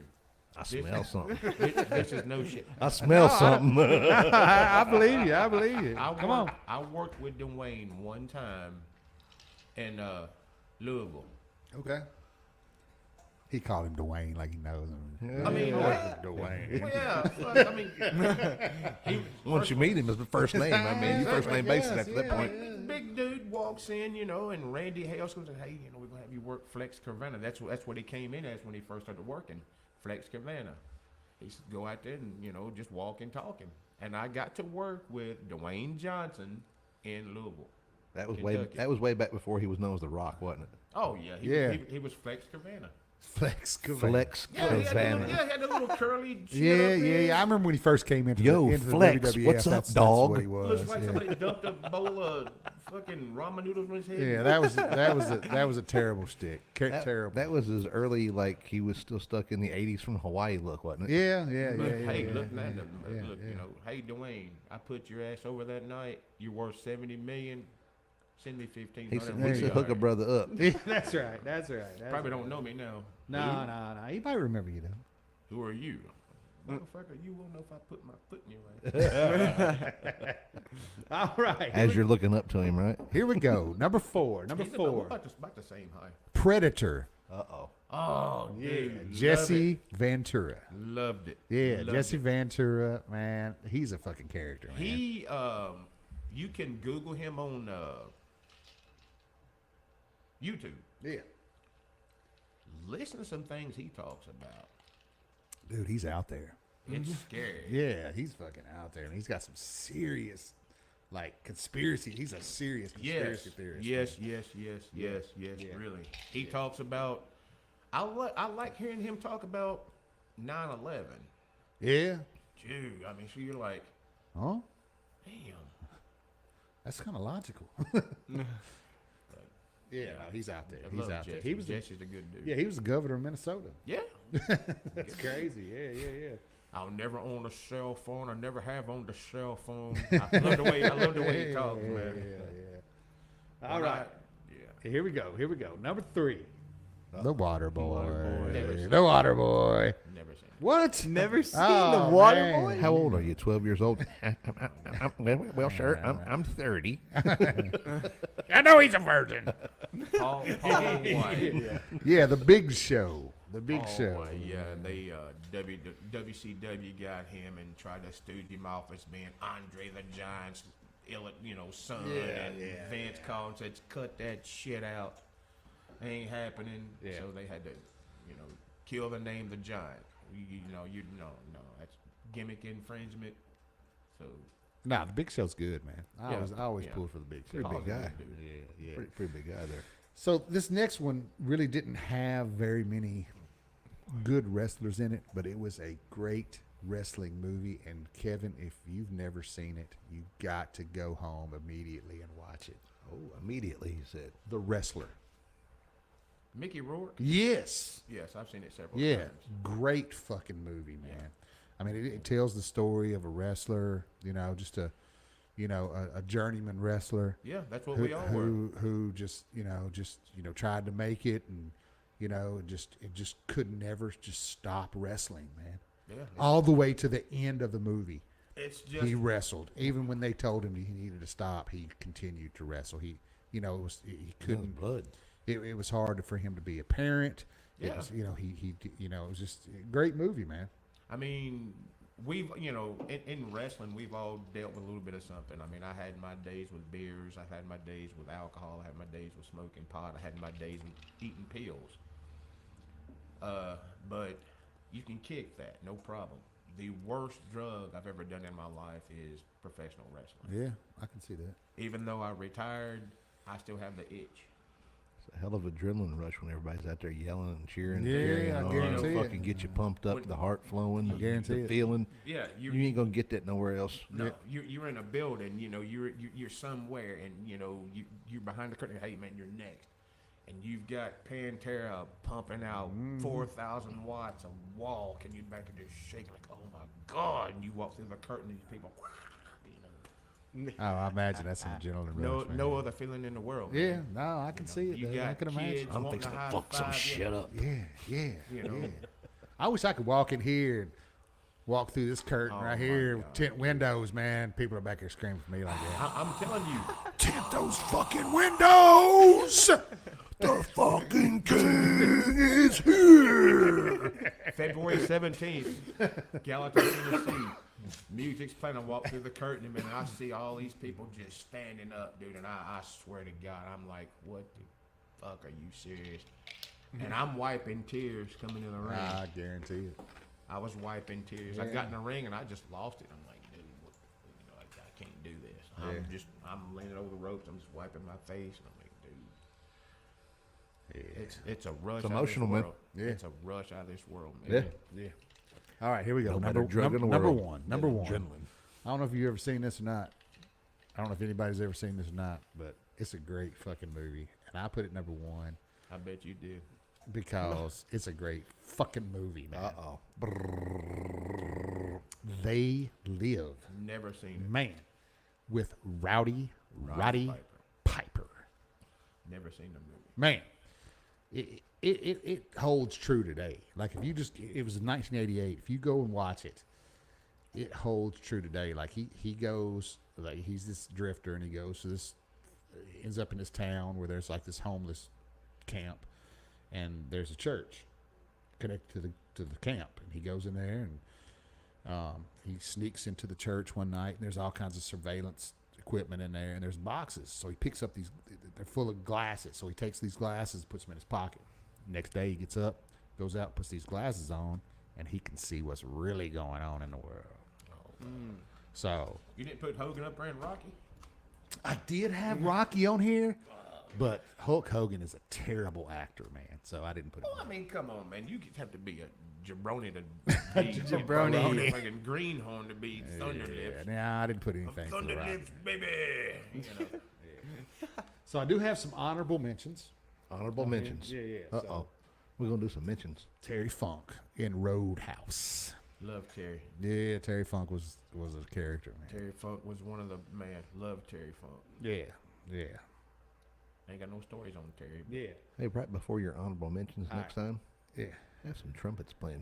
I smell something. This is no shit. I smell something. I believe you. I believe you. Come on. I worked with Dwayne one time in Louisville. Okay. He called him Dwayne like he knows him. I mean, Dwayne. well, yeah, fuck, I mean, Once you meet him, it's the first name. I mean, you first name basis after that point. big dude walks in, and Randy Hales goes, "Hey, we're gonna have you work Flex Carvana." That's what he came in as when he first started working, Flex Carvana. He said, "Go out there and just walk and talking." And I got to work with Dwayne Johnson in Louisville. That was Kentucky. way back before he was known as The Rock, wasn't it? Oh yeah, he was Flex Carvana. Flex Carvana. Flex Yeah, he Carvana. had the little curly. Yeah. I remember when he first came into Yo, into Flex, the WWF. what's up, that's dog? what he was. Looks like somebody dumped a bowl of fucking ramen noodles on his head. Yeah, that was a terrible stick. Terrible. That was his early, like, he was still stuck in the 80s from Hawaii look, wasn't it? Yeah. Hey, look, yeah. hey, Dwayne, I put your ass over that night. You're worth $70 million. Send me 15. He said hook a brother up. That's right. Probably don't know me now. No. He might remember you though. Who are you? Motherfucker, you won't know if I put my foot in your ass. All right. As you're looking up to him, right? Here we go. Number 4. He's about the same height. Predator. Uh-oh. Oh, dude. Jesse Ventura. Loved it. Yeah, Loved Jesse it. Ventura, man. He's a fucking character, man. He, you can Google him on YouTube. Yeah. Listen to some things he talks about. Dude, he's out there. It's scary. Yeah, he's fucking out there. And he's got some serious, conspiracy. He's a serious conspiracy theorist. Yes, really. He talks about, I like hearing him talk about 9/11. Yeah. Dude, I mean, so you're like, huh? damn. That's kind of logical. Yeah, no, he's out there. He's out there. Jesse's a good dude. Yeah, he was the governor of Minnesota. Yeah. That's crazy. Yeah. I'll never own a cell phone. I never have owned a cell phone. I love the way he talks, man. Yeah. All right. Yeah. Here we go. Number 3. The Water Boy. The Water Boy. Never seen it. What? Never seen The Water Boy? How old are you? 12 years old? Well, sir, I'm 30. I know he's a virgin. Paul White. Yeah, The Big Show. The Big Paul Show. White, yeah, they WCW got him and tried to stooge him off as being Andre the Giant's son. And Vince called and said, "Cut that shit out. Ain't happening." Yeah. So they had to, kill the name the Giant. No, that's gimmick infringement. So Nah, The Big Show's good, man. I always Yeah. pull for The Big Show. Pretty big guy. Yeah. Pretty big guy there. So this next one really didn't have very many good wrestlers in it, but it was a great wrestling movie. And Kevin, if you've never seen it, you got to go home immediately and watch it. Oh, immediately, he said. The Wrestler. Mickey Rourke. Yes. Yes, I've seen it several Yeah. times. Great fucking movie, man. I mean, it tells the story of a wrestler, just a journeyman wrestler. Yeah, that's what we all were. Who just tried to make it and just could never just stop wrestling, man. Yeah. All the way to the end of the movie. It's just He wrestled. Even when they told him he needed to stop, he continued to wrestle. He he couldn't. Blood. It was hard for him to be a parent. Yeah. It was, it was just a great movie, man. I mean, we've, in wrestling, we've all dealt with a little bit of something. I mean, I had my days with beers. I've had my days with alcohol. I had my days with smoking pot. I had my days with eating pills. But you can kick that, no problem. The worst drug I've ever done in my life is professional wrestling. Yeah, I can see that. Even though I retired, I still have the itch. It's a hell of adrenaline rush when everybody's out there yelling and cheering. Yeah, and cheering I on. guarantee it. Fucking get you pumped up, the heart flowing, guarantee the it. feeling. Yeah, You ain't gonna get that nowhere else. No, you're in a building, you're somewhere, and you're behind the curtain. Hey man, you're next, and you've got Pantera pumping out 4,000 watts of walk, and you're back there just shaking like, oh my god! And you walk through the curtain, and these people. Oh, I imagine that's some adrenaline rush, man. No other feeling in the world. Yeah, man. no, I can see it. You Dude. got I can imagine. kids I'm wanting fixing to high fuck some five you. shit up. Yeah. You know? I wish I could walk in here and walk through this curtain Oh, right my here, God. tint windows, man. People are back here screaming for me like that. I'm telling you, Tint those fucking windows! The fucking king is here. February 17th, Gallatin, Tennessee. Music's playing. I walk through the curtain, and I see all these people just standing up, dude. And I swear to God, I'm like, what the fuck? Are you serious? And I'm wiping tears coming in the ring. I guarantee it. I was wiping tears. I got in the ring, and I just lost it. I'm like, dude, I can't do this. I'm leaning over the ropes. I'm just wiping my face, and I'm like, dude. Yeah. It's a rush. It's emotional, man. Yeah. It's a rush out of this world, man. Yeah. All right, here we go. No better drug in the number world one. than Number one. adrenaline. I don't know if you've ever seen this or not. I don't know if anybody's ever seen this or not, but it's a great fucking movie. And I put it number one I bet you did. because it's a great fucking movie, man. Uh-oh. They Live. Never seen it. Man, with Roddy Piper. Never seen the movie. Man, it holds true today. Like if you it was in 1988. If you go and watch it, it holds true today. Like he goes, like he's this drifter and he goes to this, ends up in this town where there's like this homeless camp, and there's a church connected to the camp, and he goes in there and he sneaks into the church one night, and there's all kinds of surveillance equipment in there, and there's boxes. So he picks up these, they're full of glasses. So he takes these glasses, puts them in his pocket. Next day he gets up, goes out, puts these glasses on, and he can see what's really going on in the world. So You didn't put Hogan up there in Rocky? I did have Rocky on here, but Hulk Hogan is a terrible actor, man. So I didn't put him. Well, I mean, come on, man. You have to be a jabroni to be Jabroni. fucking greenhorn to be Thunderlips. Nah, I didn't put anything for Rocky. Thunderlips, baby. You know. So I do have some honorable mentions. Honorable mentions. Yeah. Uh-oh. So, We're going to do some mentions. Terry Funk in Roadhouse. Love Terry. Yeah, Terry Funk was a character, man. Terry Funk was one of the love Terry Funk. Yeah. Ain't got no stories on Terry. Yeah. Hey, right before your honorable mentions next time, Yeah. have some trumpets playing.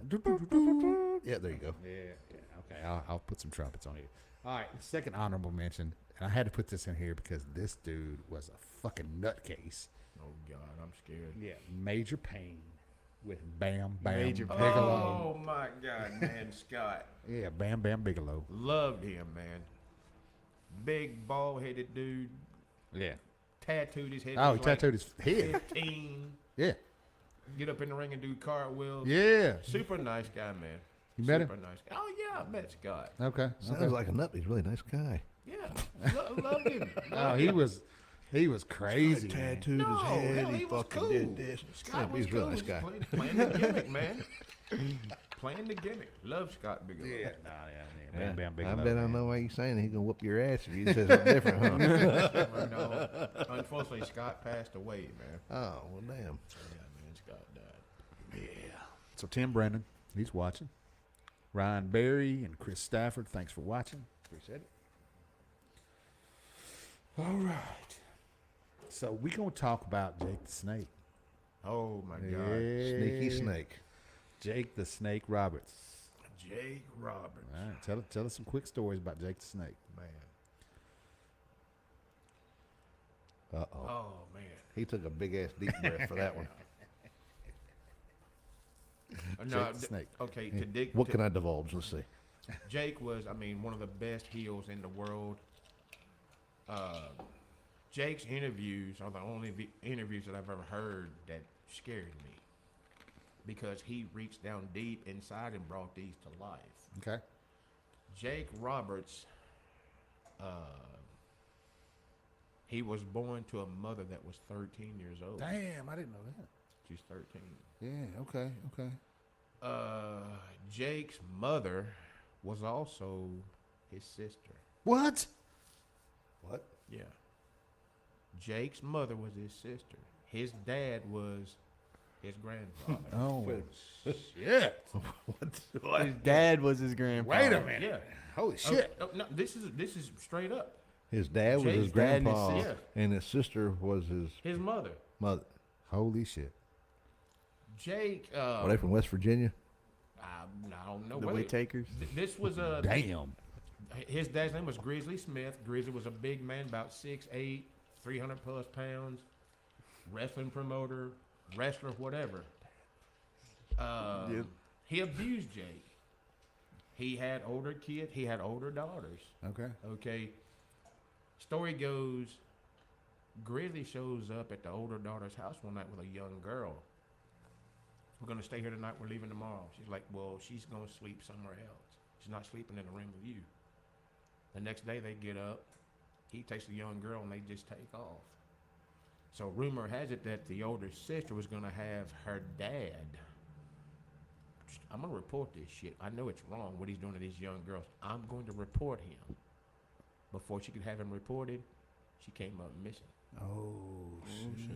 Yeah, there you go. Yeah. Okay, I'll put some trumpets on here. All right, second honorable mention, and I had to put this in here because this dude was a fucking nutcase. Oh, God, I'm scared. Yeah, Major Payne with Bam Bam Major Payne. Bigelow. Oh, my God, man, Scott. Yeah, Bam Bam Bigelow. Loved him, man. Big, bald-headed dude. Yeah. Tattooed his head. Oh, was he tattooed his head. 15. Yeah. Get up in the ring and do cartwheels. Yeah. Super nice guy, man. You met him? Super nice guy. Oh, yeah, I met Scott. Okay. Sounds like a nut. He's a really nice guy. Yeah. Loved him. Oh, he was crazy. man. Tattooed No, his head. hell, he he was fucking cool. did this. Scott He's was a really cool. nice guy. Playing the gimmick, man. Playing the gimmick. Love Scott Bigelow. Yeah. Nah, yeah. Bam Bam Bigelow. I bet I man. know why you're saying he's going to whoop your ass if you say something different, huh? No, unfortunately, Scott passed away, man. Oh, well, damn. Yeah, man, Scott died. Yeah. So Tim Brennan, he's watching. Ryan Berry and Chris Stafford, thanks for watching. Appreciate it. All right. So we're going to talk about Jake the Snake. Oh, my God. Yeah. Sneaky snake. Jake the Snake Roberts. Jake Roberts. All right. Tell us some quick stories about Jake the Snake. Man. Uh-oh. Oh, man. He took a big-ass deep breath for that one. No, the Snake. Okay, to dig. What can I divulge? Let's see. Jake was, I mean, one of the best heels in the world. Jake's interviews are the only interviews that I've ever heard that scared me because he reached down deep inside and brought these to life. Okay. Jake Roberts, he was born to a mother that was 13 years old. Damn, I didn't know that. She's 13. Yeah, okay. Jake's mother was also his sister. What? What? Yeah. Jake's mother was his sister. His dad was his grandfather. Oh, shit. What? His dad was his grandpa. Wait a minute. Yeah. Holy shit. Oh, no, this is straight up. His dad was his Jake's dad and his grandpa, sister. and his sister was his Mother. mother. Holy shit. Jake. Were they from West Virginia? I don't know. The Wait. Waytakers. This was a. Damn. His dad's name was Grizzly Smith. Grizzly was a big man, about 6'8", 300 plus pounds. wrestling promoter, wrestler, whatever. He abused Jake. He had older kids. He had older daughters. Okay. Okay. Story goes, Grizzly shows up at the older daughter's house one night with a young girl. We're going to stay here tonight. We're leaving tomorrow. She's like, well, she's going to sleep somewhere else. She's not sleeping in the room with you. The next day they get up. He takes the young girl and they just take off. So rumor has it that the older sister was going to have her dad. I'm going to report this shit. I know it's wrong what he's doing to these young girls. I'm going to report him. Before she could have him reported, she came up missing. Oh, shit.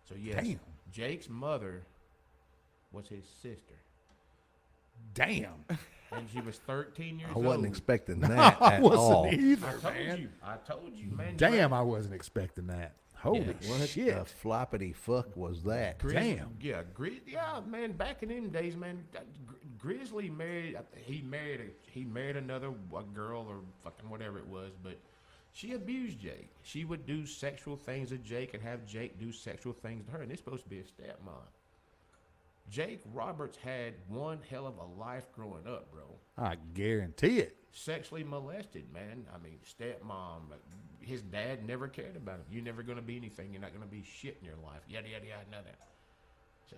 So, yes, Damn. Jake's mother was his sister. Damn. And she was 13 years I old. wasn't expecting No, that I at wasn't all. either, I told you, man. Damn, I wasn't expecting that. Holy What shit. the floppity fuck was that? Damn. Yeah, yeah, man. Back in them days, man, Grizzly married. He married another girl or fucking whatever it was, but she abused Jake. She would do sexual things to Jake and have Jake do sexual things to her, and it's supposed to be a stepmom. Jake Roberts had one hell of a life growing up, bro. I guarantee it. Sexually molested, man. I mean, stepmom. His dad never cared about him. You're never going to be anything. You're not going to be shit in your life. Yada, yada, yada, none of that. So.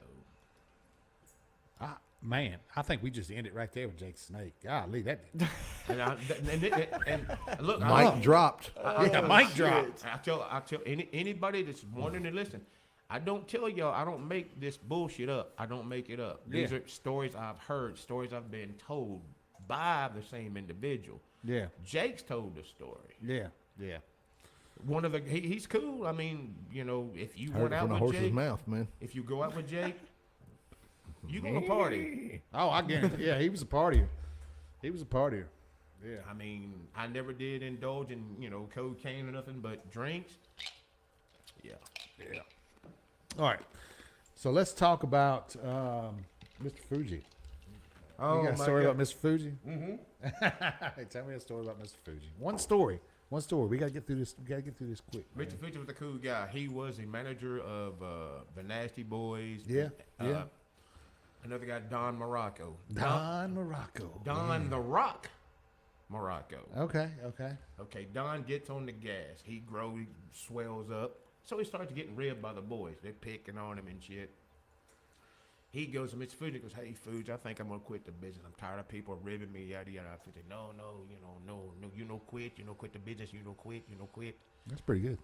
Man, I think we just ended right there with Jake Snake. Golly, that. and look, Mic dropped. Mic dropped. I tell anybody that's wanting to listen. I don't tell y'all. I don't make this bullshit up. I don't make it up. These are stories I've heard, stories I've been told by the same individual. Yeah. Jake's told the story. Yeah. One of the he's cool. I mean, you know, if you Heard went it out from the with horse's Jake, mouth, man. if you go out with Jake, you gonna party. Oh, I guarantee. Yeah, he was a partier. He was a partier. Yeah. I mean, I never did indulge in, cocaine or nothing, but drinks. Yeah. All right. So let's talk about Mr. Fuji. Oh, you got a my story God. about Mr. Fuji? Mm-hmm. Tell me a story about Mr. Fuji. One story. We gotta get through this. Quick. Mr. Fuji was a cool guy. He was the manager of the Nasty Boys. Yeah. Another guy, Don Morocco. Don Morocco. Don the Rock Morocco. Okay. Okay, Don gets on the gas. He swells up. So he starts getting ribbed by the boys. They're picking on him and shit. He goes to Mr. Fuji, goes, hey, Fuji, I think I'm going to quit the business. I'm tired of people ribbing me, yada, yada. Fuji, no, you don't quit. You don't quit the business. You don't quit. That's pretty good.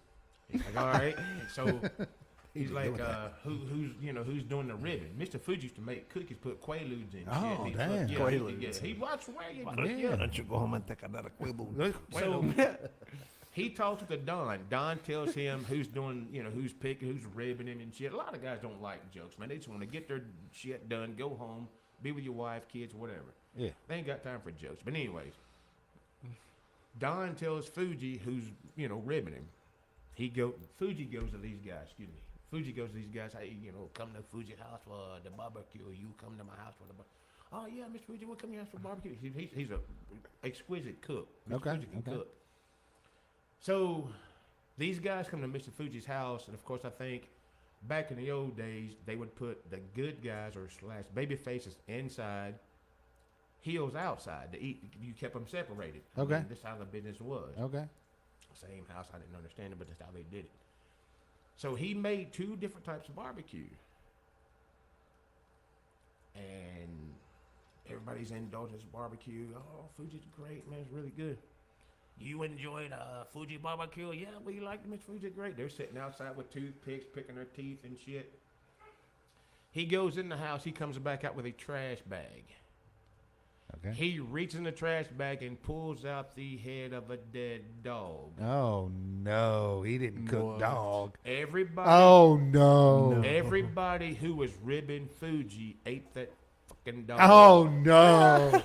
He's like, all right. So he's like, who's doing the ribbing? Mr. Fuji used to make cookies, put Quaaludes in. Oh, shit. damn. Quaaludes. He watched where you Why don't you go home and take another Quaalude? So he talks to Don. Don tells him who's doing, who's picking, who's ribbing him and shit. A lot of guys don't like jokes, man. They just want to get their shit done, go home, be with your wife, kids, whatever. Yeah. They ain't got time for jokes. But anyways, Don tells Fuji who's, ribbing him. Fuji goes to these guys, Fuji goes to these guys, hey, come to Fuji's house for the barbecue. You come to my house for the barbecue. Oh, yeah, Mr. Fuji, we'll come to your house for barbecue. He's a exquisite cook. Mr. Fuji can cook. So these guys come to Mr. Fuji's house, and of course, I think back in the old days, they would put the good guys or / baby faces inside, heels outside to eat. You kept them separated. Okay. I mean, this is how the business was. Okay. Same house, I didn't understand it, but that's how they did it. So he made 2 different types of barbecue. And everybody's indulging this barbecue. Oh, Fuji's great, man. It's really good. You enjoyed Fuji barbecue? Yeah, we liked Mr. Fuji great. They're sitting outside with toothpicks, picking their teeth and shit. He goes in the house. He comes back out with a trash bag. Okay. He reaches in the trash bag and pulls out the head of a dead dog. Oh no, he didn't cook dog. Everybody. Oh no. Everybody who was ribbing Fuji ate that fucking dog. Oh no.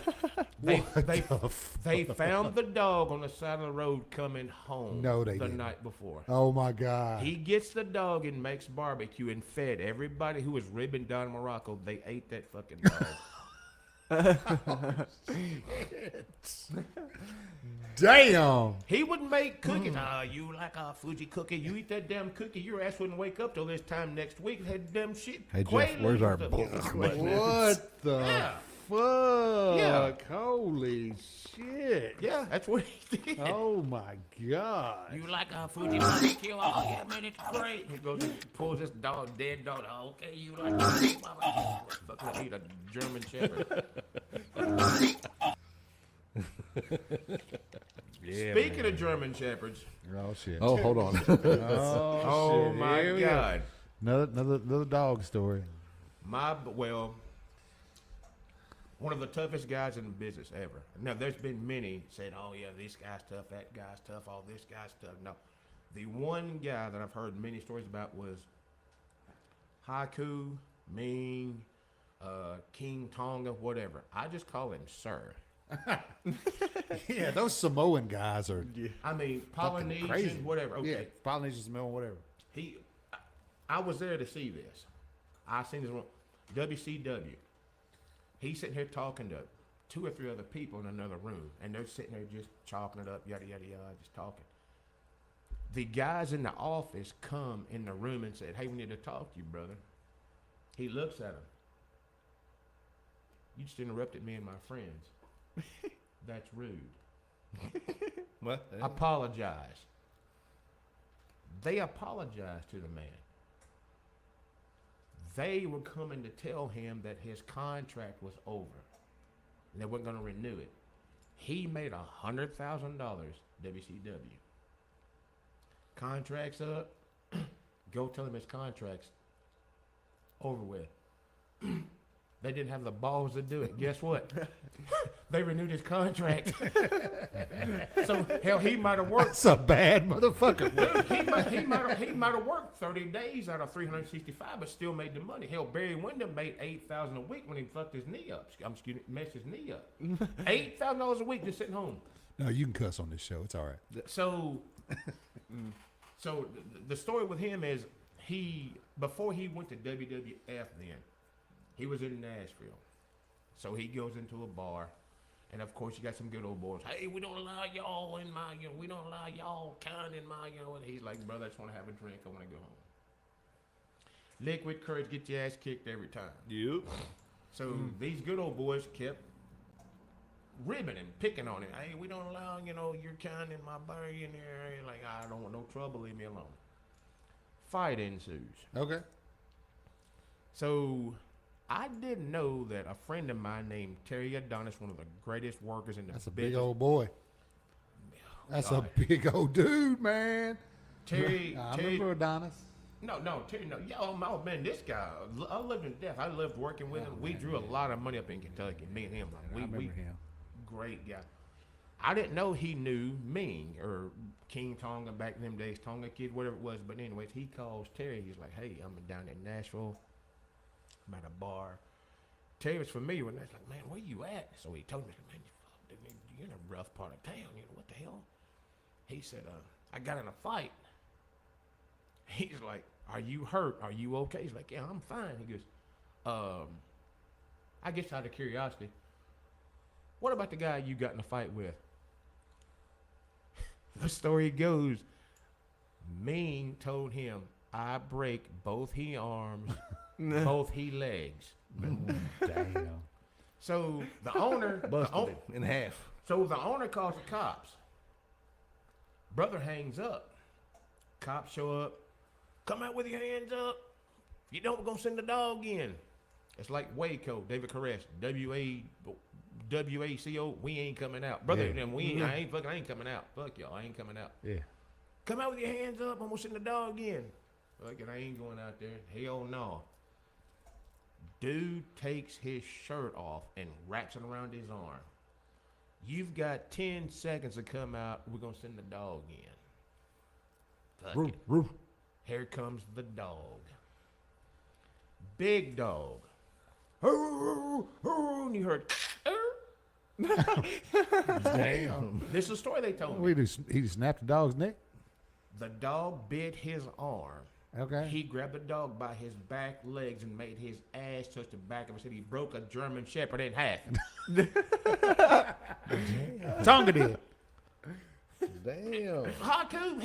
They found the dog on the side of the road coming home. No, they the didn't. night before. Oh my God. He gets the dog and makes barbecue and fed everybody who was ribbing Don Morocco. They ate that fucking dog. Damn. He would make cookies. You like a Fuji cookie? You eat that damn cookie, your ass wouldn't wake up till this time next week. Had damn shit. Hey, Jeff, Quaaludes where's our and stuff. book? What the Yeah. fuck? Yeah. Holy shit. Yeah, that's what he did. Oh my God. You like a Fuji barbecue? Oh yeah, man, it's great. He goes and pulls this dog, dead dog. Oh, okay, you like Fucking eat a German Shepherd. Yeah, Speaking of German Shepherds, Oh shit. Oh, hold on. oh shit. my Here we go. God, Another dog story. one of the toughest guys in the business ever. Now, there's been many said, "Oh yeah, this guy's tough, that guy's tough, all this guy's tough." No, the one guy that I've heard many stories about was Haiku, Ming, King Tonga, whatever. I just call him Sir. Yeah, those Samoan guys are I mean, fucking Polynesian, crazy. whatever. Okay. Yeah, Polynesian, Samoan, whatever. I was there to see this. I seen this one, WCW. He's sitting here talking to 2 or 3 other people in another room, and they're sitting there just chalking it up, yada yada yada, just talking. The guys in the office come in the room and said, "Hey, we need to talk to you, brother." He looks at them. "You just interrupted me and my friends. That's rude. What? Apologize." They apologized to the man. They were coming to tell him that his contract was over. And they weren't going to renew it. He made $100,000 WCW. Contract's up. Go tell him his contract's over with. They didn't have the balls to do it. Guess what? They renewed his contract. So hell, he might have worked. That's a bad motherfucker. he might have worked 30 days out of 365, but still made the money. Hell, Barry Windham made $8,000 a week when he fucked his knee up. Messed his knee up. $8,000 a week just sitting home. No, you can cuss on this show. It's all right. So the story with him is before he went to WWF then, he was in Nashville. So he goes into a bar, and of course you got some good old boys. "Hey, we don't allow y'all in my, we don't allow y'all kind in my, and he's like, "Brother, I just want to have a drink. I want to go home." Liquid courage, get your ass kicked every time. You? So these good old boys kept ribbing and picking on him. "Hey, we don't allow, your kind in my bar in there." He's like, "I don't want no trouble. Leave me alone." Fight ensues. Okay. So I didn't know that a friend of mine named Terry Adonis, one of the greatest workers in the That's a business. big old boy. That's God. a big old dude, man. Terry. I remember Adonis. No, Terry. No, oh man, this guy. I lived in death. I loved working with him. We drew a lot of money up in Kentucky. Me and him. I remember him. Great guy. I didn't know he knew Ming or King Tonga back in them days, Tonga Kid, whatever it was. But anyways, he calls Terry. He's like, "Hey, I'm down in Nashville. I'm at a bar." Terry was familiar with that. He's like, "Man, where you at?" So he told me, "Man, you're in a rough part of town. What the hell?" He said, "I got in a fight." He's like, "Are you hurt? Are you okay?" He's like, "Yeah, I'm fine." He goes, I guess out of curiosity, what about the guy you got in a fight with?" The story goes, Ming told him, "I break both he arms, both he legs." Damn. So the owner Busted it in half. So the owner calls the cops. Brother hangs up. Cops show up. "Come out with your hands up. If you don't, we're gonna send the dog in." It's like Waco, David Koresh, WACO. We ain't coming out, brother. Yeah. I ain't coming out. Fuck y'all, I ain't coming out. Yeah. "Come out with your hands up. I'm gonna send the dog in." Fuck it, I ain't going out there. Hell no. Dude takes his shirt off and wraps it around his arm. "You've got 10 seconds to come out. We're going to send the dog in." Fuck it. Roof. Here comes the dog. Big dog. And you heard. Damn. This is a story they told me. He snapped the dog's neck. The dog bit his arm. Okay. He grabbed the dog by his back legs and made his ass touch the back of his head. He broke a German Shepherd in half. Tonga did. Damn. Haku.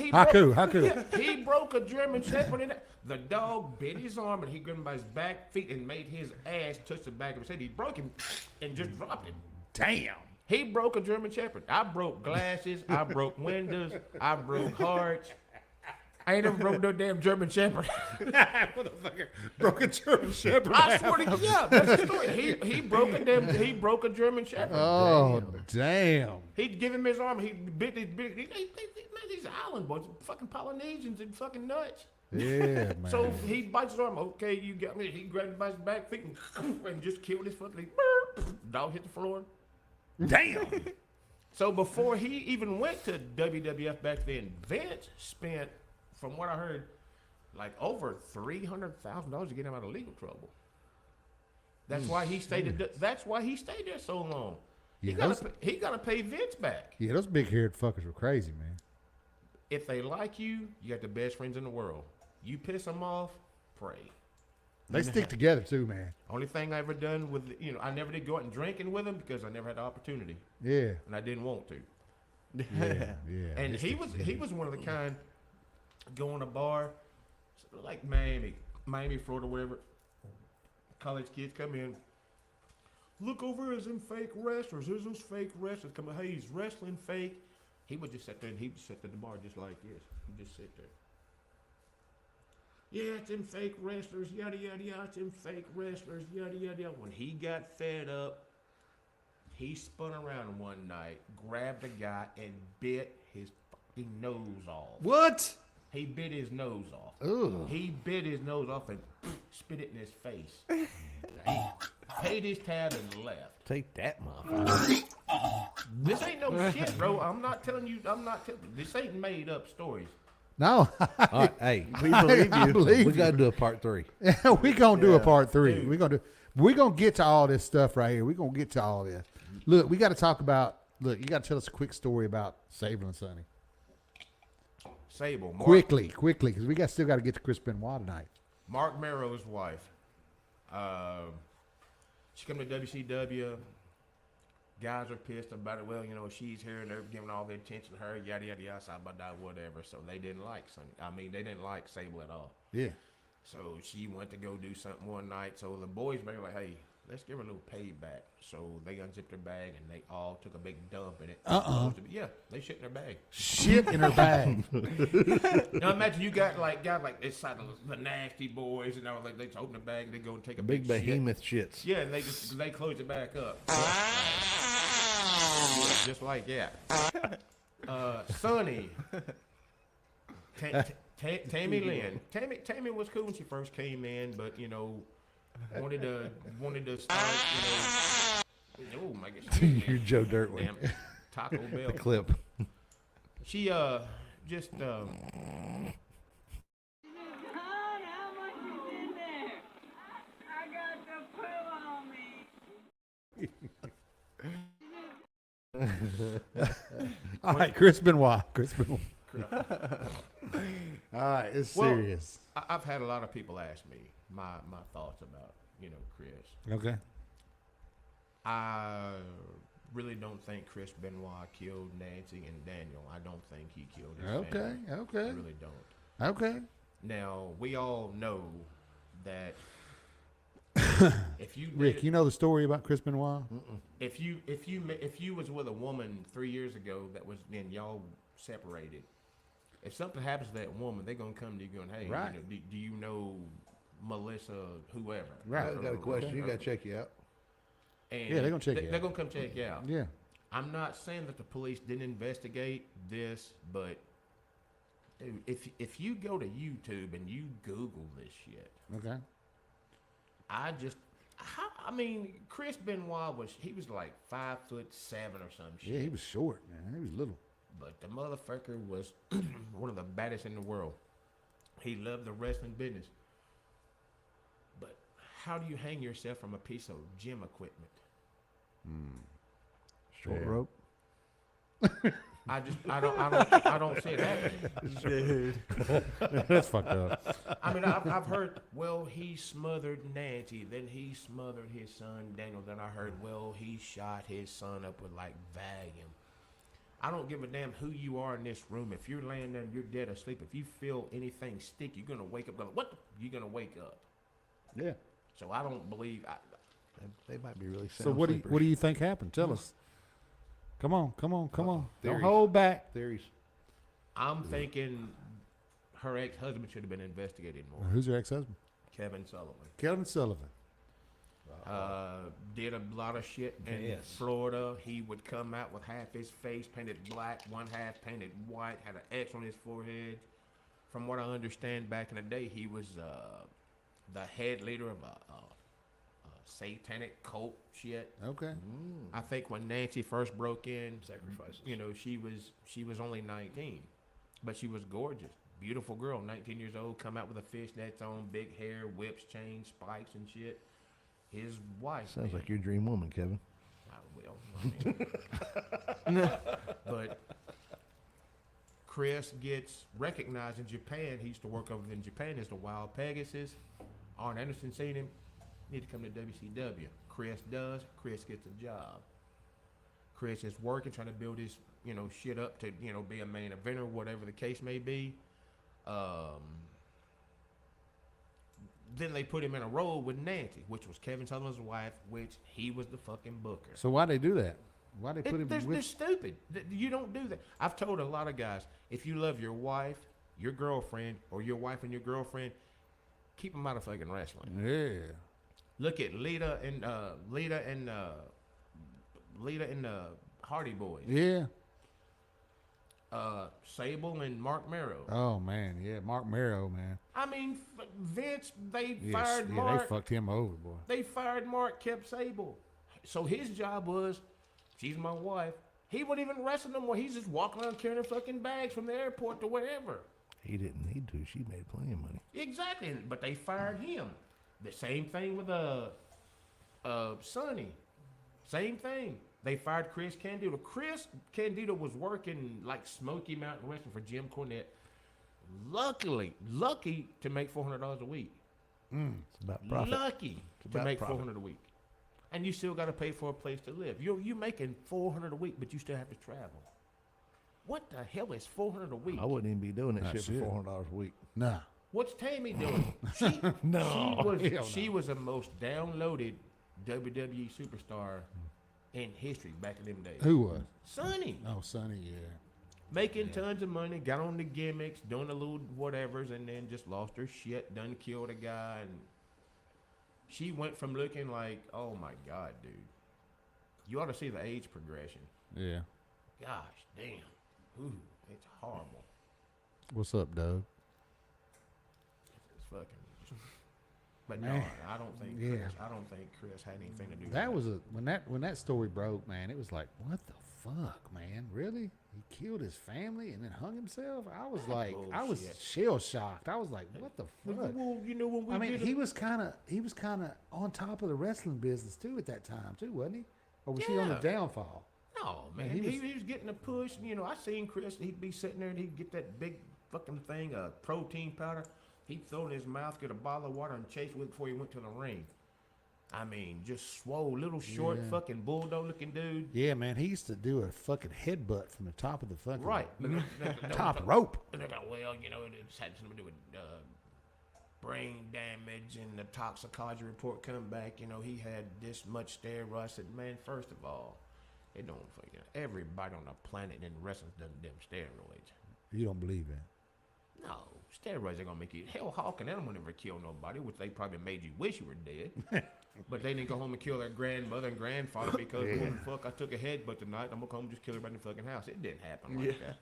He broke a German Shepherd in half. The dog bit his arm and he grabbed him by his back feet and made his ass touch the back of his head. He broke him and just dropped him. Damn. He broke a German Shepherd. I broke glasses. I broke windows. I broke hearts. I ain't never broke no damn German Shepherd. Motherfucker broke a German Shepherd. I swear to God, yeah, that's the story. He broke a German Shepherd. Oh, damn. He'd give him his arm. He bit these island boys, fucking Polynesians and fucking nuts. Yeah, man. So he bites his arm. Okay, you got me. He grabbed him by his back feet and just killed his fucking. Dog hit the floor. Damn. So before he even went to WWF back then, Vince spent, from what I heard, like over $300,000 to get him out of legal trouble. That's why he stayed. That's why he stayed there so long. He gotta pay Vince back. Yeah, those big-haired fuckers were crazy, man. If they like you, you got the best friends in the world. You piss them off, pray. They stick together too, man. Only thing I ever done with, I never did go out and drinking with him because I never had the opportunity. Yeah. And I didn't want to. Yeah. And he was one of the kind, go in a bar, like Miami, Florida, wherever. College kids come in. Look over, there's them fake wrestlers. There's those fake wrestlers. Come on, hey, he's wrestling fake. He would just sit there and he would sit at the bar just like this. He'd just sit there. Yeah, it's them fake wrestlers, yada, yada, yada. It's them fake wrestlers, yada, yada, yada. When he got fed up, he spun around one night, grabbed a guy, and bit his fucking nose off. What? He bit his nose off. Ugh. He bit his nose off and spit it in his face. He paid his tab and left. Take that, motherfucker. This ain't no shit, bro. I'm not telling you. This ain't made up stories. No. All right, hey, we believe you. We got to do a part 3. We gonna do a part 3. We're gonna get to all this stuff right here. We're gonna get to all this. Look, we got to talk about. Look, you got to tell us a quick story about Sable and Sonny. Sable. Quickly, because we still got to get to Chris Benoit tonight. Mark Merrow's wife. She come to WCW. Guys are pissed about it. Well, she's here and they're giving all the attention to her, yada, yada, yada, side by side, whatever. So they didn't like Sonny. They didn't like Sable at all. Yeah. So she went to go do something one night. So the boys were like, hey, let's give her a little payback. So they unzipped her bag and they all took a big dump in it. Yeah, they shit in her bag. Shit in her bag. Now imagine you got guys like this side of the nasty boys and all, like they just open the bag and they go and take a big behemoth shits. Yeah, and they close it back up. Just like that. Sonny. Tammy Lynn. Tammy was cool when she first came in, but wanted to start, oh my gosh. You're Joe Dirtwin. Damn, Taco Bell. The clip. She just All right, Chris Benoit. All right, it's serious. I've had a lot of people ask me my thoughts about Chris. Okay. I really don't think Chris Benoit killed Nancy and Daniel. I don't think he killed his family. Okay. I really don't. Okay. Now we all know that if you Rick, you know the story about Chris Benoit? if you was with a woman 3 years ago that was then y'all separated, if something happens to that woman, they're gonna come to you going, hey, right. Do you know Melissa, whoever? Right. I got a question. You got to check you out. And yeah, they're gonna check you out. They're gonna come check you out. Yeah. I'm not saying that the police didn't investigate this, but dude, if you go to YouTube and you Google this shit, okay. Chris Benoit he was like 5'7" or some shit. Yeah, he was short, man. He was little. But the motherfucker was one of the baddest in the world. He loved the wrestling business. But how do you hang yourself from a piece of gym equipment? Short rope. I don't see it happening. Dude. That's fucked up. I mean, I've heard, well, he smothered Nancy, then he smothered his son Daniel, then I heard, well, he shot his son up with like Valium. I don't give a damn who you are in this room. If you're laying there and you're dead asleep, if you feel anything stick, you're gonna wake up. Going, what? You're gonna wake up. Yeah. So I don't believe. They might be really. So what do you think happened? Tell us. Come on. Don't Theories. hold back. Theories. I'm thinking her ex-husband should have been investigated more. Who's your ex-husband? Kevin Sullivan. Kevin Sullivan. Did a lot of shit in Florida. He would come out with half his face painted black, one half painted white, had an X on his forehead. From what I understand, back in the day, he was the head leader of a satanic cult shit. Okay. I think when Nancy first broke in, Sacrifices. you know, she was only 19, but she was gorgeous, beautiful girl, 19 years old, come out with a fishnets on, big hair, whips, chains, spikes, and shit. His wife. Sounds like your dream woman, Kevin. I mean, but Chris gets recognized in Japan. He used to work over in Japan as the Wild Pegasus. Arn Anderson seen him. Need to come to WCW. Chris does. Chris gets a job. Chris is working, trying to build his, shit up to, be a main eventer, whatever the case may be. Then they put him in a role with Nancy, which was Kevin Sullivan's wife, which he was the fucking booker. So why'd they do that? Why'd they put him They're with? stupid. You don't do that. I've told a lot of guys, if you love your wife, your girlfriend, or your wife and your girlfriend, keep them out of fucking wrestling. Yeah. Look at Lita and Hardy Boys. Yeah. Sable and Mark Merrow. Oh man, yeah, Mark Merrow, man. I mean, Vince, they Yes, fired yeah, Mark. they fucked him over, boy. They fired Mark, kept Sable. So his job was, she's my wife. He wouldn't even wrestle no more. He's just walking around carrying fucking bags from the airport to wherever. He didn't need to. She made plenty of money. Exactly, but they fired him. The same thing with Sonny. Same thing. They fired Chris Candido. Chris Candido was working like Smoky Mountain Wrestling for Jim Cornette. Lucky to make $400 a week. It's about profit. Lucky It's to about make profit. $400 a week. And you still got to pay for a place to live. You're making $400 a week, but you still have to travel. What the hell is $400 a week? I wouldn't even be doing that Nah, shit shit. for $400 a week. Nah. What's Tammy doing? She was the most downloaded WWE superstar in history back in them days. Who was? Sonny. Oh, Sonny, yeah. Making tons of money, got on the gimmicks, doing the little whatevers, and then just lost her shit, done killed a guy, and she went from looking like, oh my God, dude. You ought to see the age progression. Yeah. Gosh, damn. Ooh, it's horrible. What's up, Doug? It's fucking. But Man. no, I don't think. Yeah. I don't think Chris had anything to do with That was when that story broke, man. It was like, what the fuck, man? Really? He killed his family and then hung himself? I was like, I was bullshit. shell shocked. I was like, what the fuck? Well, you know when we I mean, did he was kind of on top of the wrestling business too at that time too, wasn't he? Or was he on the Yeah. downfall? No, man. Man, He was getting a push. I seen Chris. He'd be sitting there and he'd get that big fucking thing, protein powder. He'd throw it in his mouth, get a bottle of water, and chase with it before he went to the ring. I mean, just swole, little short, Yeah. fucking bulldog looking dude. Yeah, man. He used to do a fucking headbutt from the top of the fucking Right. top rope. And they go, well, it had something to do with brain damage, and the toxicology report come back. He had this much steroids. I said, man, first of all, it don't fucking everybody on the planet in wrestling done them steroids. You don't believe that? No, steroids are gonna make you. Hell, Hawk and Animal never killed nobody, which they probably made you wish you were dead. But they didn't go home and kill their grandmother and grandfather because, oh, fuck, I took a headbutt tonight. I'm gonna go home and just kill everybody in the fucking house. It didn't happen like that.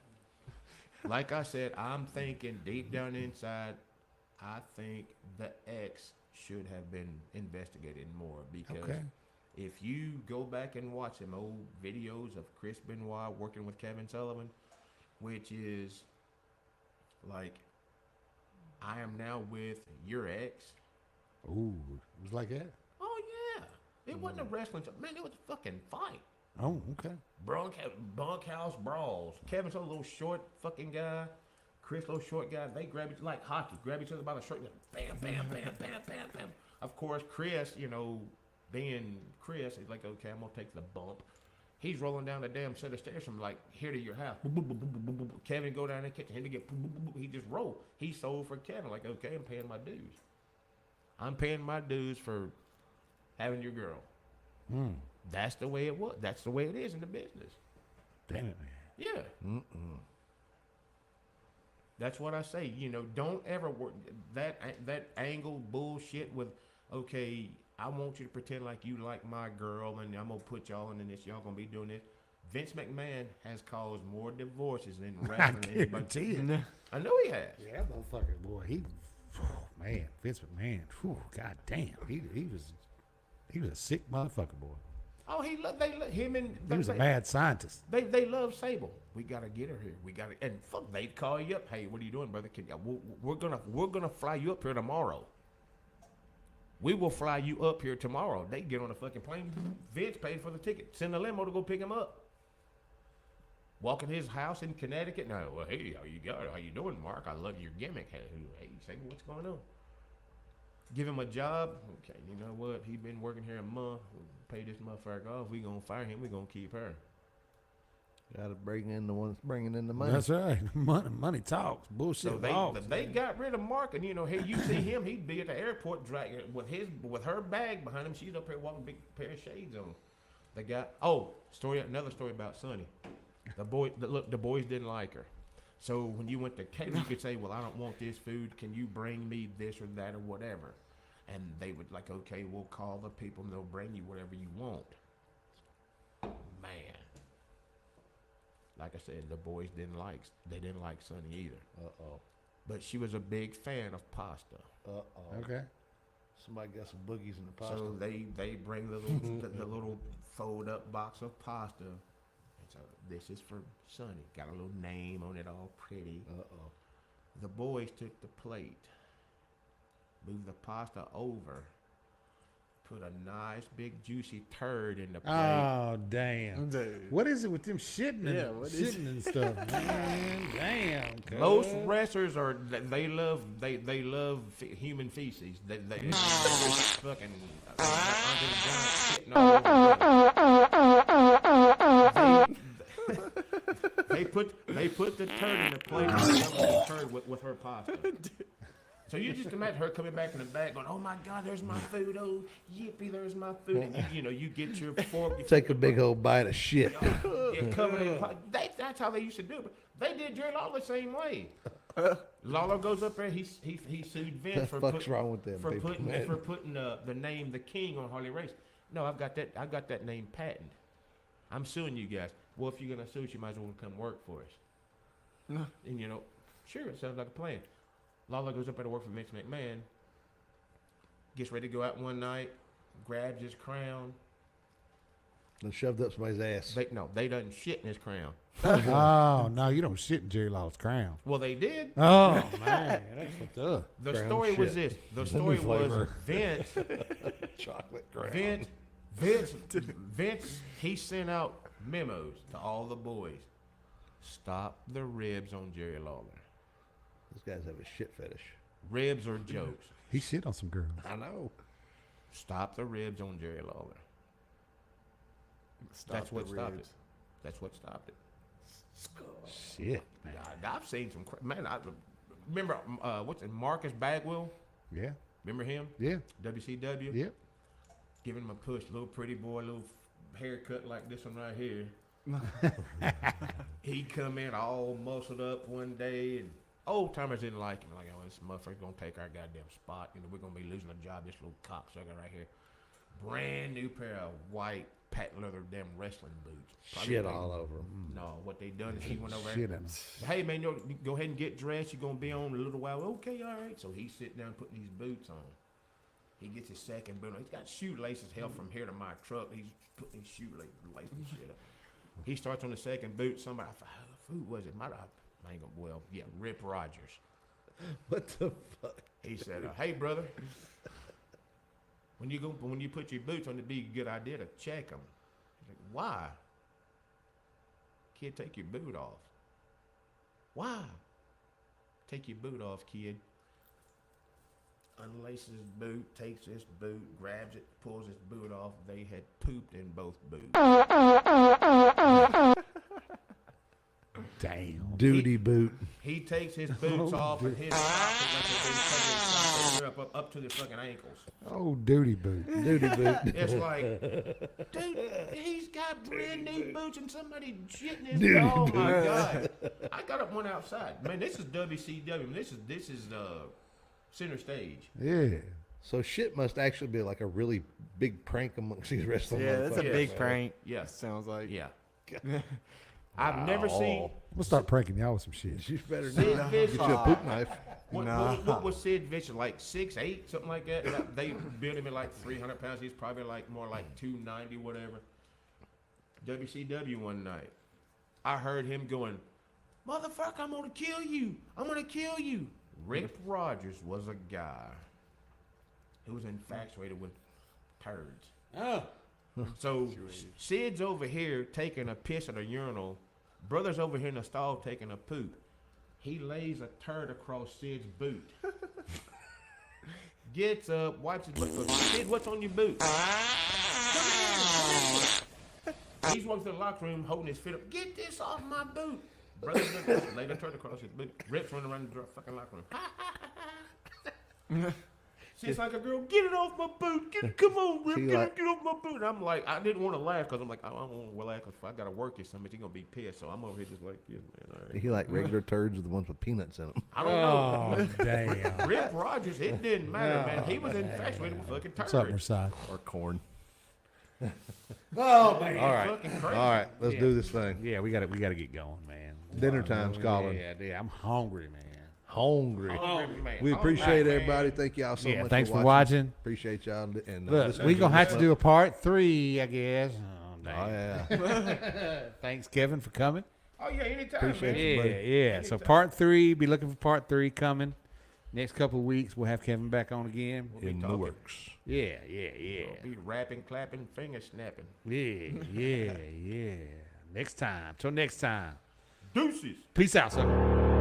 Like I said, I'm thinking deep down inside, I think the ex should have been investigated more because if you go back and watch them old videos of Chris Benoit working with Kevin Sullivan, which is like, I am now with your ex. Ooh, it was like that. Oh yeah, it wasn't a wrestling show. Man, it was a fucking fight. Oh, okay. Bunkhouse brawls. Kevin's a little short fucking guy. Chris, little short guy. They grab each like hockey. Grab each other by the shirt. Bam, bam, bam, bam, bam, bam. Of course, Chris, being Chris, he's like, okay, I'm gonna take the bump. He's rolling down the damn set of stairs from like here to your house. Kevin go down there, catch him to get. He just roll. He sold for Kevin. Like, okay, I'm paying my dues. I'm paying my dues for having your girl. That's the way it was. That's the way it is in the business. Damn it, man. Yeah. That's what I say. Don't ever work that angle bullshit with, okay, I want you to pretend like you like my girl and I'm going to put y'all in this. Y'all going to be doing this. Vince McMahon has caused more divorces than wrestling. I guarantee it. I know he has. Yeah, that motherfucker, boy, man, Vince McMahon, god damn. He was a sick motherfucker, boy. Oh, he was a mad scientist. They love Sable. We gotta get her here. And fuck, they'd call you up. Hey, what are you doing, brother? We're gonna fly you up here tomorrow. We will fly you up here tomorrow. They get on a fucking plane. Vince paid for the ticket. Send a limo to go pick him up. Walk in his house in Connecticut. No, well, hey, how you doing, Mark? I love your gimmick. Hey, Sable, what's going on? Give him a job. Okay, you know what? He been working here a month. Pay this motherfucker off. We gonna fire him. We gonna keep her. Got to bring in the ones bringing in the money. That's right. Money talks. Bullshit. So they got rid of Mark, and here you see him. He'd be at the airport dragging with her bag behind him. She's up here walking, big pair of shades on. They got another story about Sonny. The boys didn't like her. So when you went to catering, you could say, well, I don't want this food. Can you bring me this or that or whatever? And they would like, okay, we'll call the people and they'll bring you whatever you want. Man. Like I said, the boys didn't like Sonny either. Uh-oh. But she was a big fan of pasta. Uh-oh. Okay. Somebody got some boogies in the pasta. So they bring the little fold up box of pasta. And so this is for Sonny. Got a little name on it, all pretty. Uh-oh. The boys took the plate, moved the pasta over, put a nice big juicy turd in the plate. Oh damn! Dude. What is it with them shitting and, Yeah, what is shitting and stuff, man? Damn. cuz. Most wrestlers they love human feces. They fucking Andre the Giant shitting all over the They put the turd in the plate and covered the turd with her pasta. So you just imagine her coming back in the back going, oh my God, there's my food. Oh, yippee, there's my food. And you get your fork. Take a big old bite of shit. You're covered in that's how they used to do it. They did Jerry Lawler the same way. Lawler goes up there, he sued Vince for wrong with them people, putting the name The King on Harley Race. No, I've got that name patented. I'm suing you guys. Well, if you're gonna sue us, you might as well come work for us. And sure, it sounds like a plan. Lawler goes up there to work for Vince McMahon, gets ready to go out one night, grabs his crown. And shoved up somebody's ass. They done shit in his crown. Oh no, you don't shit in Jerry Lawler's crown. Well, they did. Oh man, that's fucked up. The Crown story was shit. this. The story was flavor. Vince. Chocolate crown. Vince. He sent out memos to all the boys. Stop the ribs on Jerry Lawler. These guys have a shit fetish. Ribs are jokes. He shit on some girls. I know. Stop the ribs on Jerry Lawler. That's what stopped it. That's what stopped it. Shit, man. I've seen some I remember what's it, Marcus Bagwell? Yeah. Remember him? Yeah. WCW? Yep. Giving him a push, little pretty boy, little haircut like this one right here. He come in all muscled up one day, and old timers didn't like him. Like, oh, this motherfucker's gonna take our goddamn spot. We're gonna be losing a job. This little cocksucker right here. Brand new pair of white patent leather damn wrestling boots. Shit all over him. No, what they done is he went over Shit there. in 'em. Hey man, go ahead and get dressed. You're gonna be on in a little while. Okay, all right. So he's sitting down putting these boots on. He gets his second boot on. He's got shoelaces held from here to my truck. He's putting his shoelaces and shit up. He starts on the second boot. Somebody, who was it? Rip Rogers. What the fuck? He said, "Hey brother, when you put your boots on, it'd be a good idea to check them." He's like, "Why?" kid, take your boot off. Why? Take your boot off, kid. Unlaces his boot, takes his boot, grabs it, pulls his boot off. They had pooped in both boots. Damn. Duty boot. He takes his boots off and his socks up to the fucking ankles. Oh, duty boot. Duty boot. It's like, dude, he's got brand new boots and somebody shitting his. Oh my god! I got up one outside. Man, this is WCW. This is center stage. Yeah. So shit must actually be like a really big prank amongst these wrestling. Yeah, that's a motherfuckers. big prank. Yeah, sounds like. Yeah. I've never seen. We'll start pranking y'all with some shit. You better Sid not Vicious. get you a poop knife. What was Sid Vicious, like 6'8", something like that? They built him at like 300 pounds. He's probably like more like 290, whatever. WCW one night, I heard him going, "Motherfucker, I'm gonna kill you! I'm gonna kill you!" Rick Rogers was a guy who was infatuated with turds. Oh. So Sid's over here taking a piss at a urinal. Brother's over here in the stall taking a poop. He lays a turd across Sid's boot. Gets up, wipes his butt. Sid, what's on your boot? Come here. He's walking to the locker room holding his feet up. Get this off my boot. Brother laid a turd across his boot. Rips running around the fucking locker room. Sid's like a girl, get it off my boot. Come on, Rip, get off my boot. And I'm like, I didn't want to laugh because I'm like, I don't want to laugh because if I got to work or something, he's going to be pissed. So I'm over here just like, yeah, man. All right. He like regular turds or the ones with peanuts in them. I don't know. Oh, damn. Rip Rogers, it didn't matter, man. He was infatuated with fucking turds. What's up, Mercedes? Or corn. Oh, man. All right. Fucking crazy. All right. Let's do this thing. Yeah, we got to get going, man. Dinner time's calling. Yeah, I'm hungry, man. Hungry. Man. We appreciate everybody. Thank y'all so Yeah, much thanks for for watching. watching. Appreciate y'all. And Look, listening we're going to have this to do a up. part 3, I guess. Oh, Oh, dang. yeah. Thanks, Kevin, for coming. Oh, yeah, anytime, Appreciate man. you, buddy. Yeah. So part 3, be looking for part 3 coming. Next couple of weeks, we'll have Kevin back on again. We'll be In the talking. works. Yeah. We'll be rapping, clapping, finger snapping. Yeah. Next time. Till next time. Deuces. Peace out, sucker.